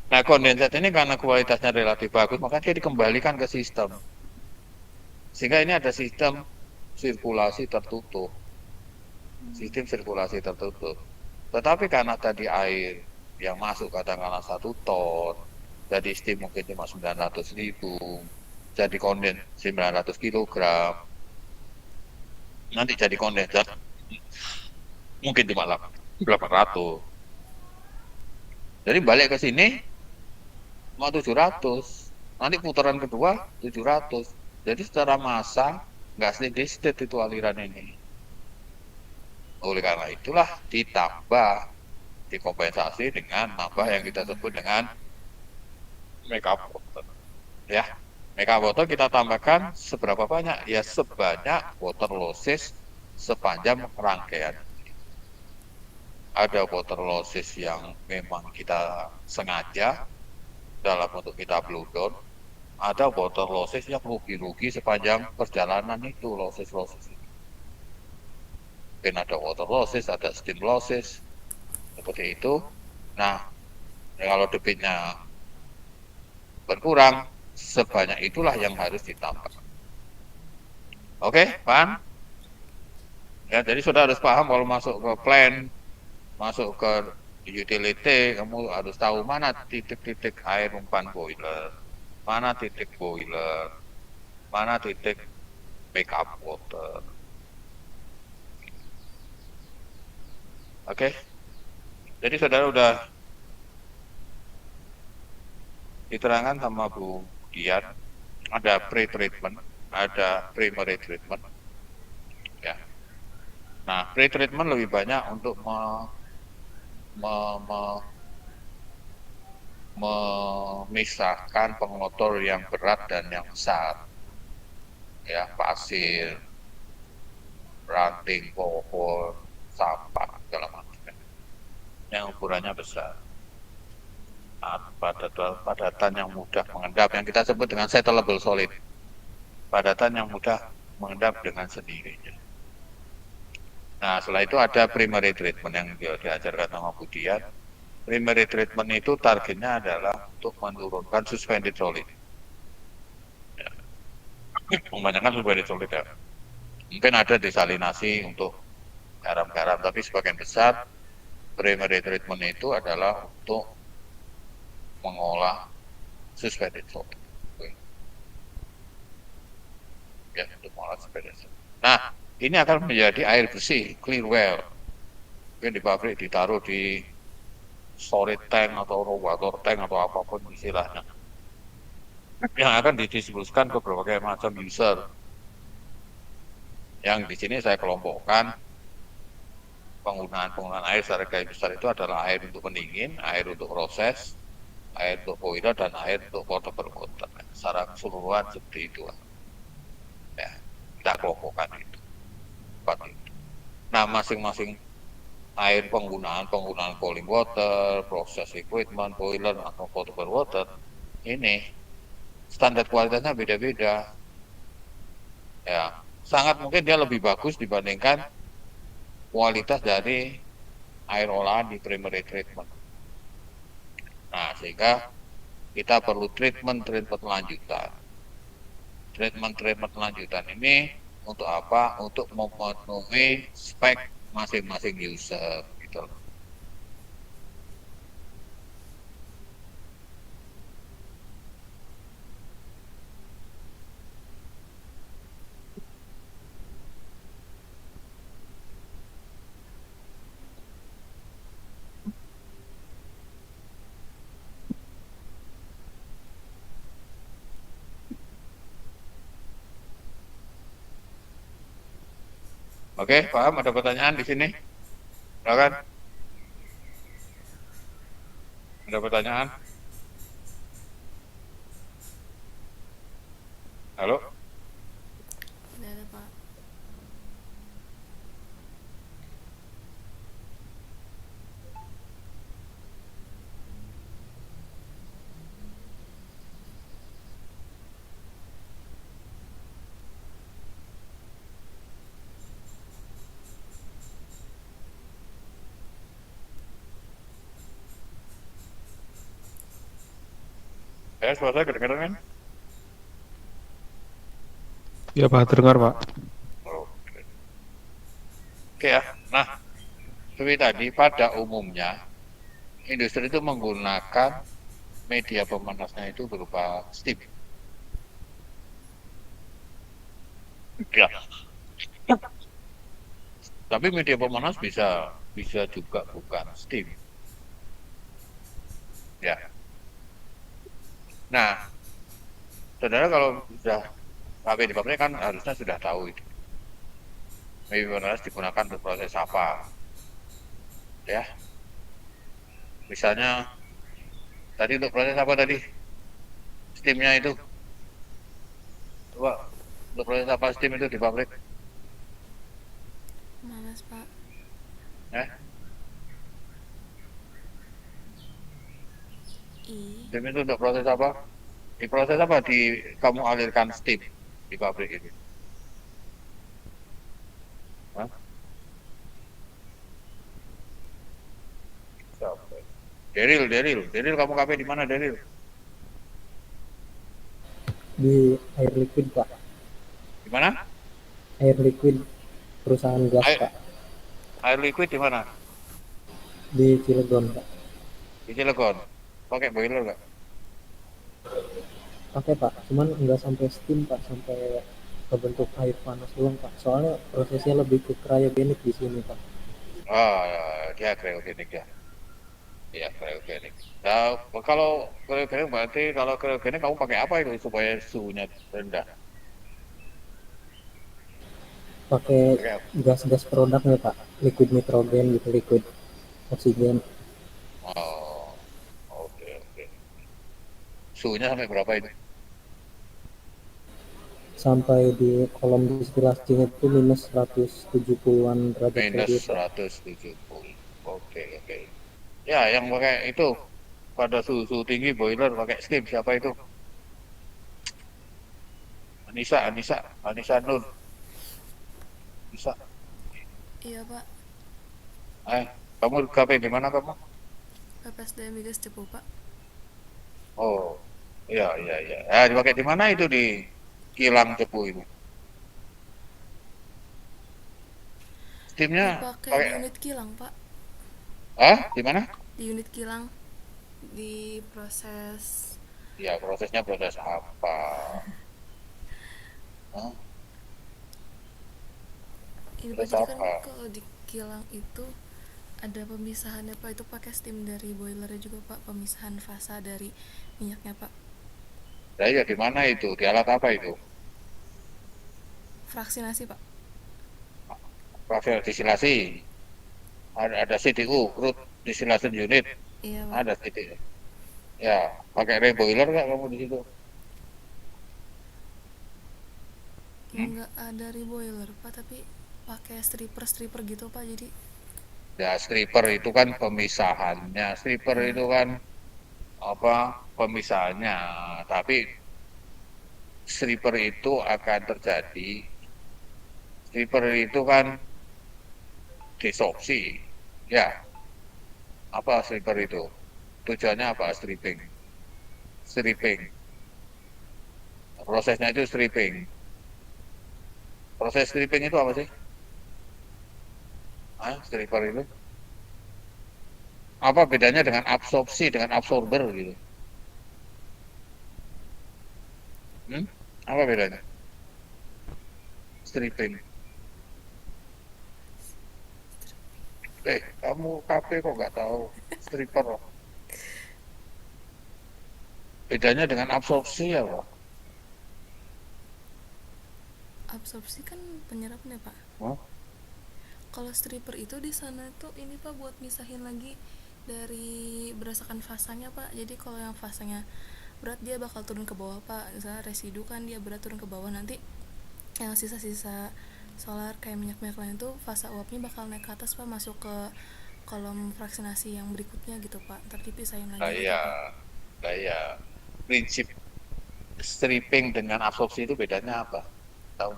nah, kondensat ini karena kualitasnya relatif bagus, maka dia dikembalikan ke sistem. Sehingga ini ada sistem sirkulasi tertutup. Sistem sirkulasi tertutup. Tetapi karena tadi air yang masuk katakanlah 1 ton, jadi steam mungkin cuma 900.000, jadi konden 900 kg, nanti jadi kondensat mungkin cuma 800. Jadi balik ke sini mau 700, nanti putaran kedua 700. Jadi secara massa nggak steady-state itu aliran ini. Oleh karena itulah ditambah, dikompensasi dengan nambah yang kita sebut dengan makeup water. Ya, makeup water kita tambahkan seberapa banyak? Ya sebanyak water losses sepanjang rangkaian. Ada water losses yang memang kita sengaja dalam bentuk kita blow down, ada water losses yang rugi-rugi sepanjang perjalanan itu, losses itu. Mungkin ada water losses, ada steam losses, seperti itu. Nah, kalau debitnya berkurang, sebanyak itulah yang harus ditambah. Oke, paham? Ya, jadi sudah harus paham kalau masuk ke plan, masuk ke utility, kamu harus tahu mana titik-titik air umpan boiler, mana titik boiler, mana titik backup water. Oke, jadi saudara udah diterangkan sama Bu Dian, ada pre-treatment, ada primary treatment. Ya. Nah, pre-treatment lebih banyak untuk memisahkan pengotor yang berat dan yang besar, ya, pasir, ranting, pohon, sampah, segala macam yang ukurannya besar. Nah, padatan yang mudah mengendap, yang kita sebut dengan settleable solid, padatan yang mudah mengendap dengan sendirinya. Nah, setelah itu ada primary treatment yang diajarkan sama Bu Dian. Primary treatment itu targetnya adalah untuk menurunkan suspended solid. Ya. Kebanyakan suspended solid ya. Mungkin ada desalinasi untuk garam-garam, tapi sebagian besar primary treatment itu adalah untuk mengolah suspended solid. Ya, untuk mengolah suspended solid. Nah, ini akan menjadi air bersih, clear well. Mungkin di pabrik ditaruh di storage tank atau water tank atau apapun istilahnya. yang akan didistribusikan ke berbagai macam user. Yang di sini saya kelompokkan penggunaan air secara garis besar itu adalah air untuk pendingin, air untuk proses, air untuk boiler, dan air untuk portable water. Secara keseluruhan seperti itu. Ya, kita kelompokkan itu. Nah, masing-masing air penggunaan cooling water, proses equipment, boiler, atau portable water, ini standar kualitasnya beda-beda. Ya, sangat mungkin dia lebih bagus dibandingkan kualitas dari air olahan di primary treatment. Nah, sehingga kita perlu treatment lanjutan. Treatment lanjutan ini untuk apa? Untuk memenuhi spek masing-masing user gitu. Oke, paham? Ada pertanyaan di sini? Silakan. Ada pertanyaan? Halo? Tidak ada, Pak. Suara saya kedengaran kan? Iya Pak, terdengar Pak. Oke ya. Nah, seperti tadi pada umumnya industri itu menggunakan media pemanasnya itu berupa steam. Ya. Tapi media pemanas bisa juga bukan steam. Ya. Nah, saudara kalau sudah sampai di pabrik kan harusnya sudah tahu itu. Media pemanas digunakan untuk proses apa? Ya. Misalnya tadi untuk proses apa tadi? Steamnya itu. Coba untuk proses apa steam itu di pabrik? Malas, Pak. Steam itu untuk proses apa? Di proses apa kamu alirkan steam di pabrik ini? Hah? Deril, kamu KP di mana Deril? Di air liquid Pak. Di mana? Air liquid perusahaan gas Pak. Air liquid di mana? Di Cilegon Pak. Di Cilegon. Pakai boiler nggak? Pakai Pak, cuman nggak sampai steam Pak, sampai kebentuk air panas doang Pak. Soalnya prosesnya lebih ke cryogenik di sini Pak. Dia cryogenik ya. Iya, cryogenik. Nah, kalau cryogenik berarti kalau cryogenik kamu pakai apa itu supaya suhunya rendah? Pakai gas-gas produknya Pak, liquid nitrogen gitu, liquid oksigen. Oh, oke. Suhunya sampai berapa itu? Sampai di kolom distilasinya itu minus 170-an derajat Minus Celcius. 170. Oke. Ya, yang pakai itu pada suhu tinggi boiler pakai steam siapa itu? Anissa Nur. Bisa. Iya, Pak. Kamu KP di mana kamu? PPSDM Migas Cepu, Pak. Oh, iya. Dipakai di mana itu di kilang Cepu itu? Steamnya Dipakai di unit kilang, Pak. Di mana? Di unit kilang. Di proses. Ya, prosesnya proses apa? Ini Pak, jadi kan kalau di kilang itu ada pemisahannya Pak, itu pakai steam dari boilernya juga Pak, pemisahan fasa dari minyaknya Pak. Nah, ya di mana itu? Di alat apa itu? Fraksinasi, Pak. Proses distilasi. Ada CDU, crude distillation unit. Iya, Pak. Ada CDU. Ya, pakai reboiler nggak kamu di situ? Nggak ada reboiler, Pak, tapi pakai stripper gitu, Pak. Jadi Ya, stripper itu kan pemisahannya. Stripper itu kan apa pemisahannya. Tapi stripper itu akan terjadi. Stripper itu kan disopsi. Ya, apa stripper itu? Tujuannya apa stripping? Stripping. Prosesnya itu stripping. Proses stripping itu apa sih? Stripper itu? Apa bedanya dengan absorpsi, dengan absorber gitu? Apa bedanya? Stripping. Kamu KP kok nggak tahu stripper? Bedanya dengan absorpsi ya, Pak? absorpsi kan penyerapnya, Pak. Oh, Kalau stripper itu di sana tuh ini, Pak, buat misahin lagi dari berdasarkan fasanya, Pak. Jadi kalau yang fasanya berat dia bakal turun ke bawah, Pak. Misalnya residu kan dia berat turun ke bawah, nanti yang sisa-sisa solar kayak minyak-minyak lain tuh fasa uapnya bakal naik ke atas, Pak, masuk ke kolom fraksinasi yang berikutnya gitu, Pak. Ntar dipisahin lagi gitu, iya, Pak. iya. Prinsip stripping dengan absorpsi itu bedanya apa? Tahu?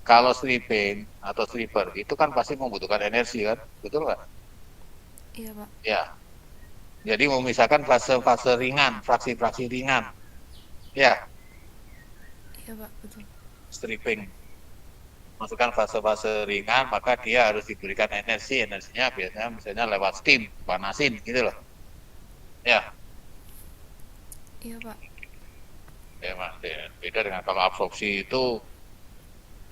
Kalau stripping atau stripper itu kan pasti membutuhkan energi kan, betul nggak? Iya, Pak. Ya. Jadi memisahkan fase-fase ringan, fraksi-fraksi ringan. Ya, Iya, Pak, betul. stripping. Masukkan fase-fase ringan, maka dia harus diberikan energi. Energinya biasanya misalnya lewat steam, panasin gitu loh. Ya, Iya, Pak. ya Mas. Ya. Beda dengan kalau absorpsi itu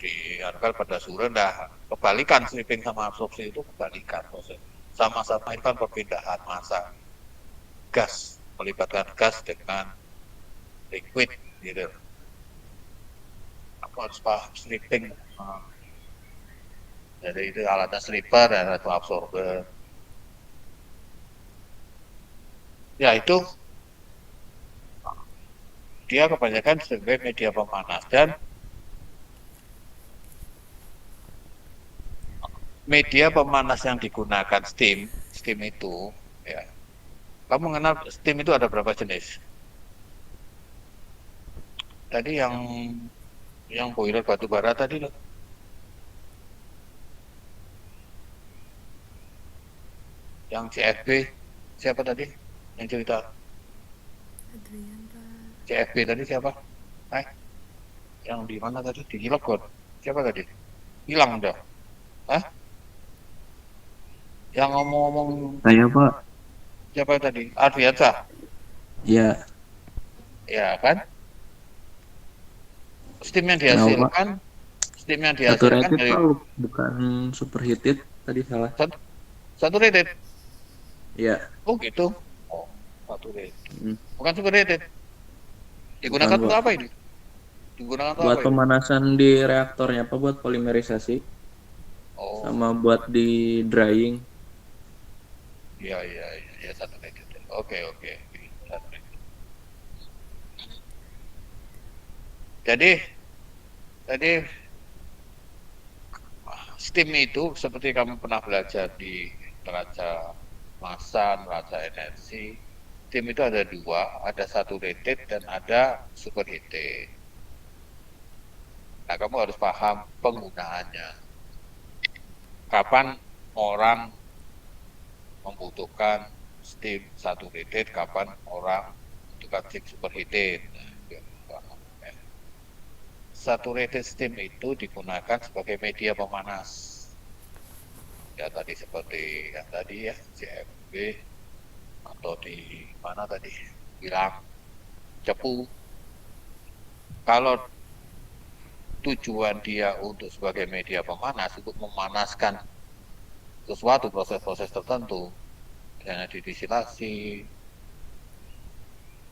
diharapkan pada surut, dah kebalikan stripping sama absorpsi itu kebalikan proses. Sama-sama itu kan perpindahan massa gas, melibatkan gas dengan liquid gitu. Aku harus paham stripping. Jadi itu alatnya stripper dan itu absorber. Ya itu dia kebanyakan sebagai media pemanas dan media pemanas yang digunakan steam itu ya. Kamu mengenal steam itu ada berapa jenis? Tadi yang boiler batu bara tadi loh. Yang CFB siapa tadi yang cerita? Adrian, Pak. CFB tadi siapa? Yang di mana tadi? Di Cilegon. Siapa tadi? Hilang udah. Yang ngomong-ngomong Saya, Pak. siapa tadi? Adriansa. Ya, Ya kan? Steam yang kenapa? dihasilkan Satu rated, dari Pak, bukan superheated. Tadi salah. satu rated. Ya. Oh gitu. Oh, satu rated. Hmm. Bukan super rated. Digunakan Bukan, untuk Pak. apa ini? Digunakan untuk Buat apa ini? pemanasan di reaktornya, Pak, buat polimerisasi. Oh, Sama buat di drying. iya satu rated. Oke. Satu rated. Jadi steam itu seperti kamu pernah belajar di neraca massa, neraca energi. Steam itu ada dua, ada satu rated dan ada superheated. Nah, kamu harus paham penggunaannya. Kapan orang membutuhkan steam satu rated, kapan orang membutuhkan steam superheated. Saturated steam itu digunakan sebagai media pemanas. Ya tadi seperti yang tadi ya, CFB atau di mana tadi bilang cepu. Kalau tujuan dia untuk sebagai media pemanas untuk memanaskan sesuatu proses-proses tertentu, misalnya didistilasi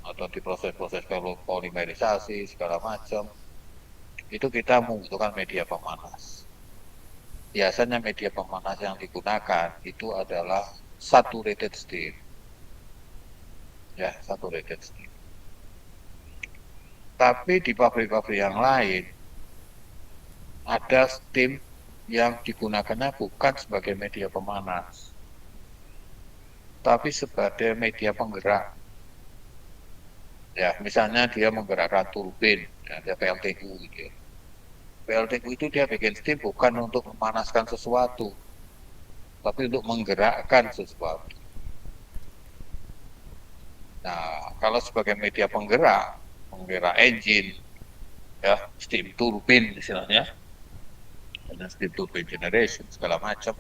atau di proses-proses polimerisasi segala macam, itu kita membutuhkan media pemanas. Biasanya media pemanas yang digunakan itu adalah saturated steam. Ya, saturated steam. Tapi di pabrik-pabrik yang lain ada steam yang digunakannya bukan sebagai media pemanas, tapi sebagai media penggerak. Ya, misalnya dia menggerakkan turbin, ya, dia PLTU gitu ya. PLTU itu dia bikin steam bukan untuk memanaskan sesuatu, tapi untuk menggerakkan sesuatu. Nah, kalau sebagai media penggerak engine, ya, steam turbin istilahnya, dan steam turbine generation segala macam,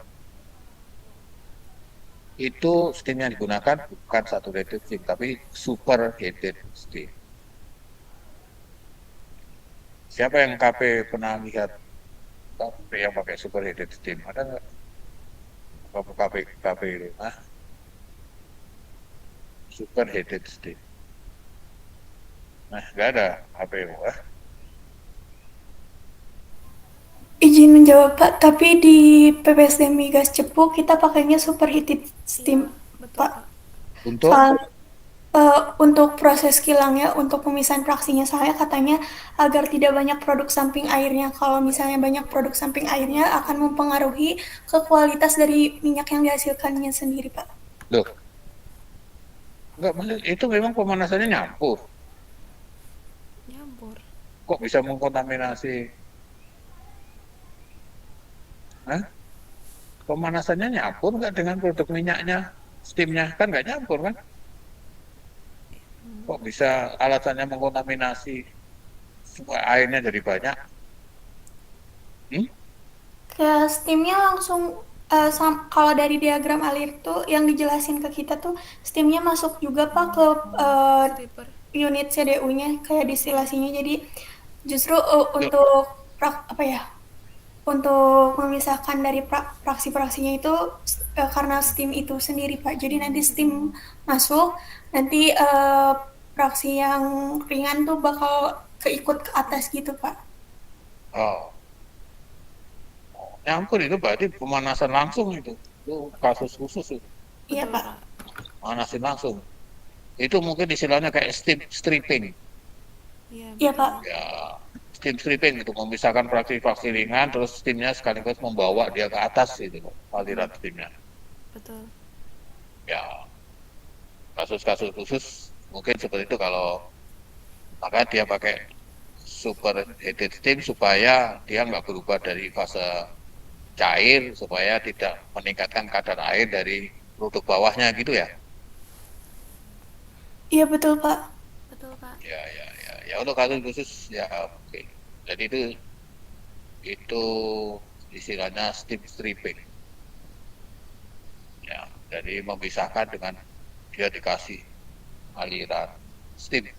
itu steam yang digunakan bukan saturated steam, tapi superheated steam. Siapa yang KP pernah lihat KP yang pakai superheated steam? Ada nggak? KP itu? Superheated steam. Nah, nggak ada KP. Izin menjawab Pak, tapi di PPSD Migas Cepu kita pakainya superheated steam, Betul, Pak. Untuk Untuk proses kilangnya, untuk pemisahan fraksinya, saya katanya agar tidak banyak produk samping airnya. Kalau misalnya banyak produk samping airnya akan mempengaruhi ke kualitas dari minyak yang dihasilkannya sendiri, Pak. loh, nggak, itu memang pemanasannya nyampur. nyampur. Kok bisa mengkontaminasi? Pemanasannya nyampur nggak dengan produk minyaknya, steamnya? Kan nggak nyampur kan? Kok bisa alasannya mengkontaminasi supaya airnya jadi banyak? Kayak steamnya langsung, kalau dari diagram alir tuh yang dijelasin ke kita tuh steamnya masuk juga Pak ke Stripper. unit CDU-nya kayak distilasinya. Jadi justru untuk untuk memisahkan dari fraksi-fraksinya itu karena steam itu sendiri Pak. Jadi nanti steam masuk, nanti fraksi yang ringan tuh bakal keikut ke atas gitu Pak. Oh, nyampur itu berarti pemanasan langsung itu kasus khusus itu, Iya Pak. pemanasan langsung. Itu mungkin istilahnya kayak steam stripping. Iya Pak. Ya, steam stripping itu memisahkan fraksi-fraksi ringan, terus steamnya sekaligus membawa dia ke atas itu aliran steamnya. Betul. Ya, kasus-kasus khusus mungkin seperti itu. Kalau maka dia pakai superheated steam supaya dia nggak berubah dari fase cair, supaya tidak meningkatkan kadar air dari produk bawahnya gitu ya. Iya betul Pak. Betul, Pak. Ya untuk kasus khusus ya oke. Jadi itu istilahnya steam stripping. Ya, jadi memisahkan dengan dia dikasih aliran steam.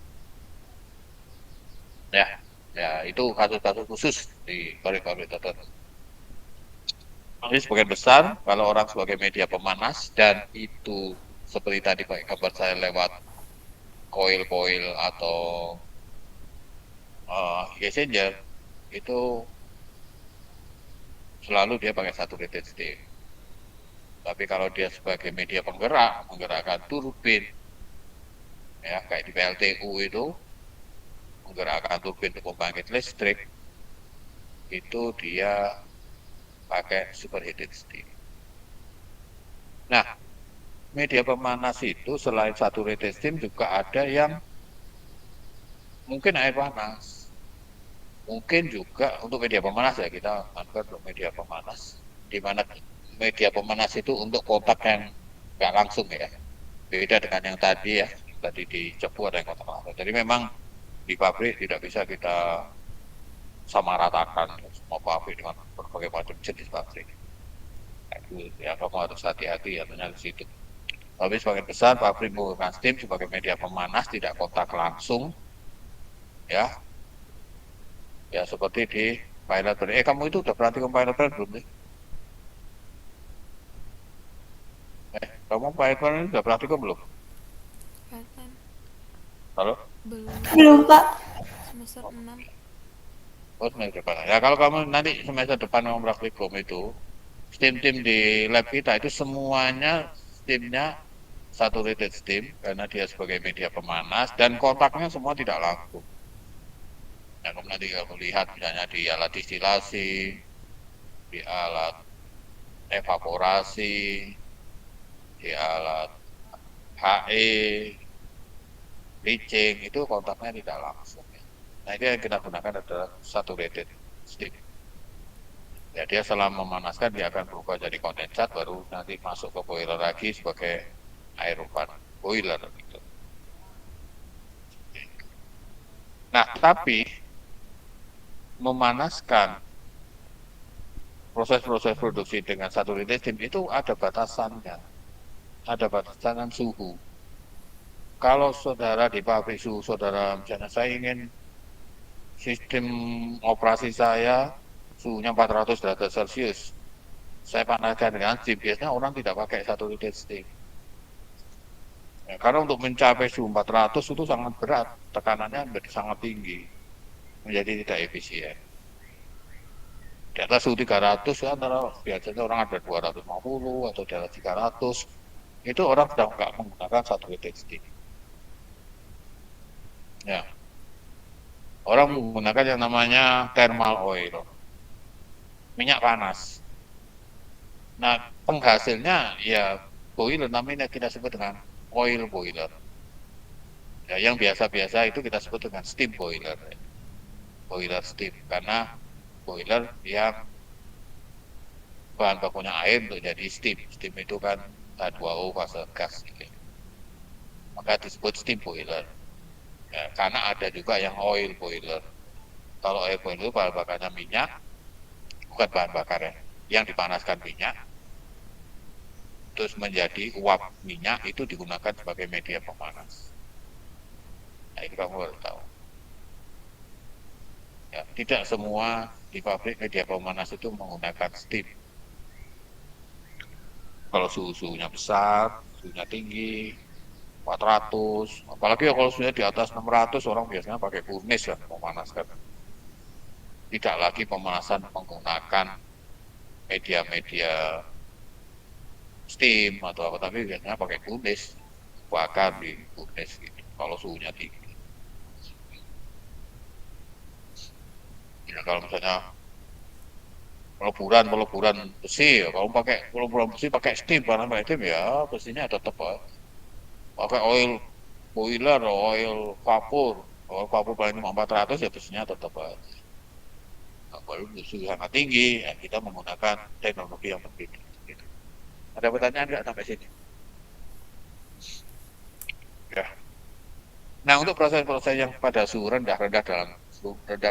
Ya itu kasus-kasus khusus di pabrik-pabrik tertentu. Ini sebagian besar kalau orang sebagai media pemanas, dan itu seperti tadi Pak kabar saya lewat coil atau heat exchanger, itu selalu dia pakai saturated steam. Tapi kalau dia sebagai media penggerak, menggerakkan turbin, ya kayak di PLTU itu, menggerakkan turbin untuk pembangkit listrik, itu dia pakai superheated steam. Nah, media pemanas itu selain saturated steam juga ada yang mungkin air panas. Mungkin juga untuk media pemanas ya, kita anggap untuk media pemanas, di mana media pemanas itu untuk kontak yang nggak langsung ya. Beda dengan yang tadi ya, tadi di Cepu ada yang kontak langsung. Jadi memang di pabrik tidak bisa kita samaratakan semua pabrik dengan berbagai macam jenis pabrik. Ya kamu harus hati-hati ya ternyata di situ. Tapi sebagian besar pabrik menggunakan steam sebagai media pemanas, tidak kontak langsung, ya seperti di pilot plant. Kamu itu udah berarti ke pilot plant belum sih? Kamu pilot plant udah berarti ke belum? Kelihatan. Halo? Belum, Pak. semester 6. Oh, semester depan. Ya kalau kamu nanti semester depan mau praktikum itu, steam-steam di lab kita itu semuanya steamnya saturated steam karena dia sebagai media pemanas dan kontaknya semua tidak langsung. Nah, kamu nanti kamu lihat misalnya di alat distilasi, di alat evaporasi, di alat HE, leaching, itu kontaknya tidak langsung. Nah, itu yang kita gunakan adalah saturated steam. Ya, dia setelah memanaskan dia akan berubah jadi kondensat, baru nanti masuk ke boiler lagi sebagai air upan boiler gitu. Nah, tapi memanaskan proses-proses produksi dengan saturated steam itu ada batasannya, ada batasan suhu. Kalau saudara di pabrik suhu saudara, misalnya saya ingin sistem operasi saya suhunya 400 derajat Celcius, saya panaskan dengan steam, biasanya orang tidak pakai saturated steam. Ya, karena untuk mencapai suhu 400 itu sangat berat, tekanannya menjadi sangat tinggi, menjadi tidak efisien. Di atas suhu 300 ya, antara biasanya orang ada 250 atau di atas 300, itu orang sudah nggak menggunakan saturated steam. Ya, orang menggunakan yang namanya thermal oil, minyak panas. Nah, penghasilnya ya boiler, namanya kita sebut dengan oil boiler. Ya, yang biasa-biasa itu kita sebut dengan steam boiler, boiler steam, karena boiler yang bahan bakunya air untuk jadi steam. Steam itu kan H2O fase gas, gitu. Maka disebut steam boiler. Ya, karena ada juga yang oil boiler. Kalau oil boiler itu bahan bakarnya minyak, bukan bahan bakarnya, yang dipanaskan minyak, terus menjadi uap minyak, itu digunakan sebagai media pemanas. Nah, itu kamu harus tahu. Ya, tidak semua di pabrik media pemanas itu menggunakan steam. Kalau suhunya besar, suhunya tinggi, 400, apalagi kalau sudah di atas 600, orang biasanya pakai furnace ya memanaskan. Tidak lagi pemanasan menggunakan media-media steam atau apa, tapi biasanya pakai furnace, bakar di furnace gitu, kalau suhunya tinggi. Ya, kalau misalnya peleburan besi, ya, kalau pakai peleburan besi pakai steam, karena pakai steam ya besinya tetap pakai oil boiler, oil vapor paling 400 ya besinya tetap kalau suhu sangat tinggi ya kita menggunakan teknologi yang berbeda gitu. Ada pertanyaan nggak sampai sini? Ya. Nah, untuk proses-proses yang pada suhu rendah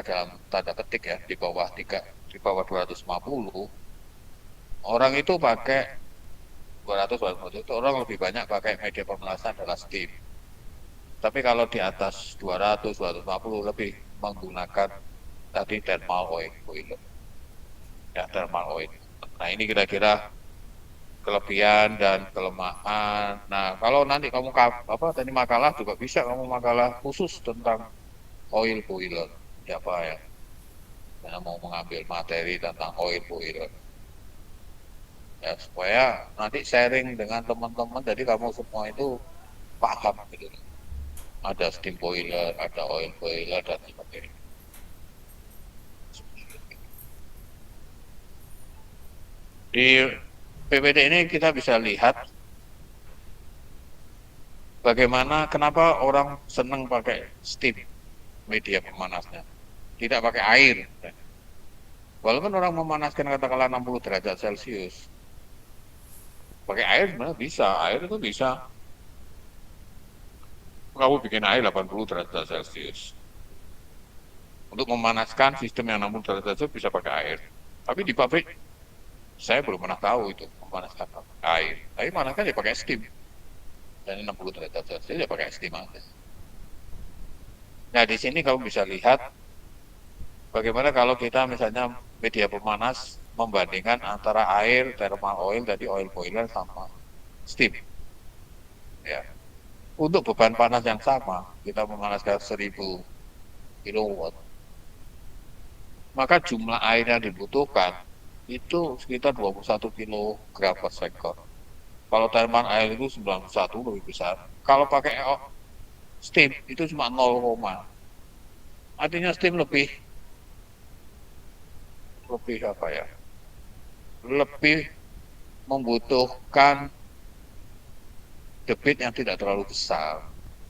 dalam tanda petik ya, di bawah 250, orang itu pakai 200 itu orang lebih banyak pakai media pemanasan adalah steam. Tapi kalau di atas 250 lebih menggunakan tadi thermal oil boiler. Ya, thermal oil. Nah, ini kira-kira kelebihan dan kelemahan. Nah, kalau nanti kamu tadi makalah juga bisa, kamu makalah khusus tentang oil boiler. Siapa ya? Karena mau mengambil materi tentang oil boiler. Ya, supaya nanti sharing dengan teman-teman, jadi kamu semua itu paham gitu. Ada steam boiler, ada oil boiler dan sebagainya. Di PPT ini kita bisa lihat bagaimana kenapa orang senang pakai steam media pemanasnya, tidak pakai air. Walaupun orang memanaskan katakanlah 60 derajat Celcius, pakai air sebenarnya bisa, air itu bisa. Kamu bikin air 80 derajat Celcius. Untuk memanaskan sistem yang 60 derajat Celcius bisa pakai air. Tapi di pabrik, saya belum pernah tahu itu memanaskan air. Tapi memanaskan ya pakai steam. Dan 60 derajat Celcius ya pakai steam aja. Nah, di sini kamu bisa lihat bagaimana kalau kita misalnya media pemanas membandingkan antara air, thermal oil, jadi oil boiler sama steam. Ya. Untuk beban panas yang sama, kita memanaskan 1000 kilowatt, maka jumlah air yang dibutuhkan itu sekitar 21 kilogram per sekon. Kalau thermal air itu 91 lebih besar. Kalau pakai steam itu cuma 0, artinya steam lebih apa ya? Lebih membutuhkan debit yang tidak terlalu besar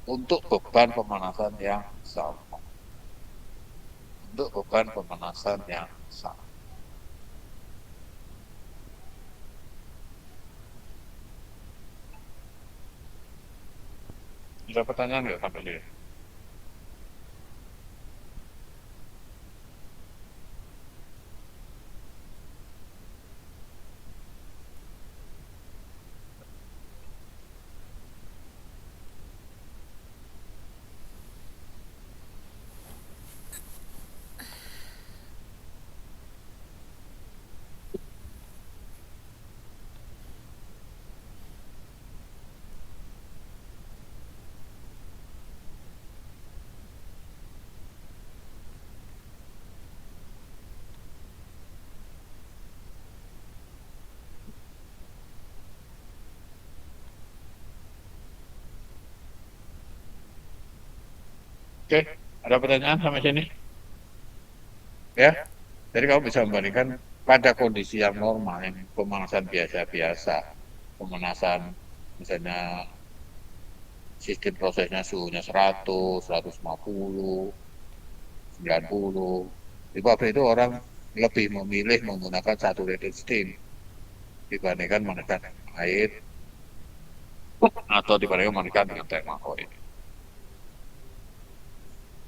untuk beban pemanasan yang sama. Untuk beban pemanasan yang sama. Ada pertanyaan nggak sampai sini? Oke, ada pertanyaan sampai sini? Ya, jadi kamu bisa membandingkan pada kondisi yang normal, yang pemanasan biasa-biasa, pemanasan misalnya sistem prosesnya suhunya 100, 150, 90. Di pabrik itu orang lebih memilih menggunakan saturated steam dibandingkan menggunakan air atau dibandingkan menggunakan dengan thermal oil.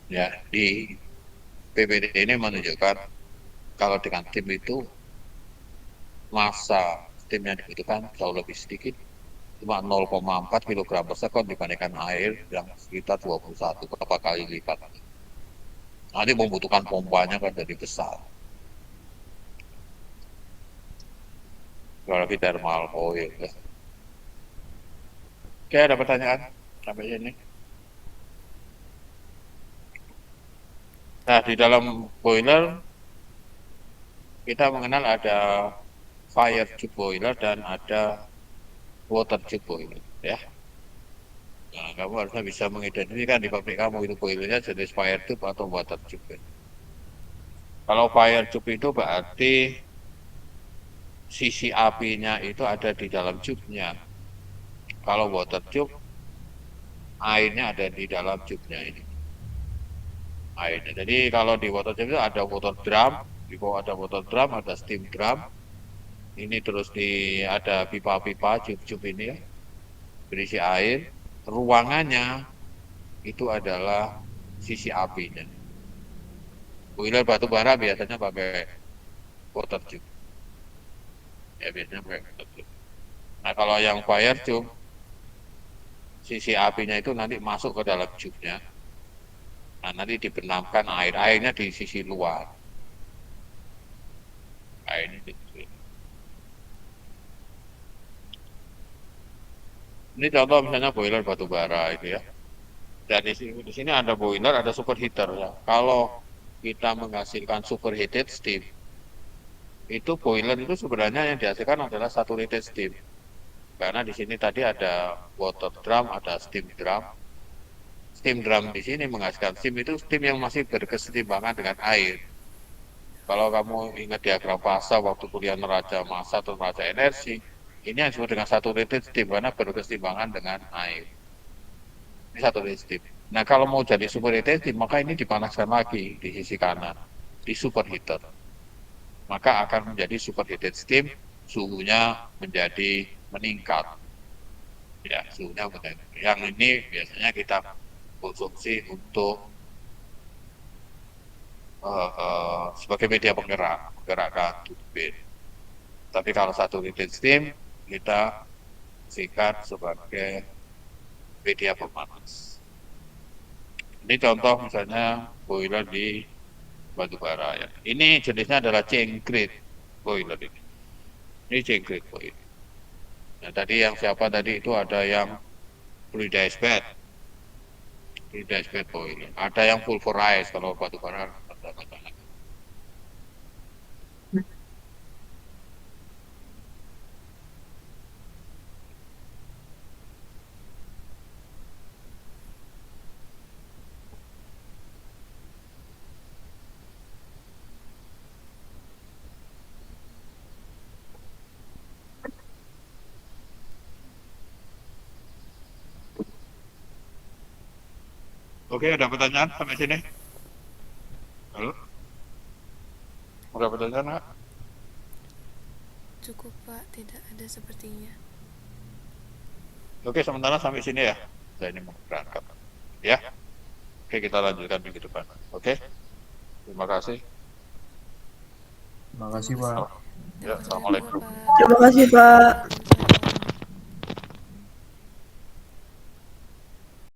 Ya, di PPD ini menunjukkan kalau dengan tim itu massa steam yang dibutuhkan jauh lebih sedikit, cuma 0,4 kg per sekon dibandingkan air yang sekitar 21, berapa kali lipat. Nanti membutuhkan pompanya kan jadi besar. Kalau kita thermal oil. Ya. Oke, ada pertanyaan sampai sini? Nah, di dalam boiler kita mengenal ada fire tube boiler dan ada water tube boiler, ya. Nah, kamu harusnya bisa mengidentifikasi di pabrik kamu itu boilernya jenis fire tube atau water tube. Kalau fire tube itu berarti sisi apinya itu ada di dalam tube-nya. Kalau water tube, airnya ada di dalam tube-nya ini. Airnya. Jadi kalau di water tube itu ada water drum, di bawah ada water drum, ada steam drum. Ini terus ada pipa-pipa, tube-tube ini ya, berisi air. Ruangannya itu adalah sisi apinya. Boiler batu bara biasanya pakai water tube. Ya biasanya pakai water tube. Nah kalau yang fire tube, sisi apinya itu nanti masuk ke dalam tube-nya. Nah, nanti dibenamkan airnya di sisi luar. Airnya di sisi. Ini contoh misalnya boiler batu bara itu ya. Dan di sini ada boiler, ada superheater ya. Kalau kita menghasilkan superheated steam, itu boiler itu sebenarnya yang dihasilkan adalah saturated steam. Karena di sini tadi ada water drum, ada steam drum. Steam drum di sini menghasilkan steam itu steam yang masih berkesetimbangan dengan air. Kalau kamu ingat diagram fasa waktu kuliah neraca massa atau neraca energi, ini yang disebut dengan saturated steam karena berkesetimbangan dengan air. Ini saturated steam. Nah kalau mau jadi superheated steam, maka ini dipanaskan lagi di sisi kanan, di superheater. Maka akan menjadi superheated steam, suhunya menjadi meningkat. Ya, suhunya meningkat. Yang ini biasanya kita konsumsi untuk sebagai media penggerakkan turbin. Tapi kalau saturated steam kita sikat sebagai media pemanas. Ini contoh misalnya boiler di batu bara ya. Ini jenisnya adalah chain grade boiler ini. Ini chain grade boiler. Nah tadi yang siapa tadi itu ada yang fluidized bed. Tidak spare boiler. Ada yang full for ice kalau batu bara. Ada masalah. Oke, ada pertanyaan sampai sini? Halo? Ada pertanyaan nggak? Cukup Pak, tidak ada sepertinya. Oke, sementara sampai sini ya. Saya ini mau berangkat. Ya. Oke, kita lanjutkan minggu depan. Oke. Terima kasih. Terima kasih, Pak. Ya, assalamualaikum. Terima kasih Pak.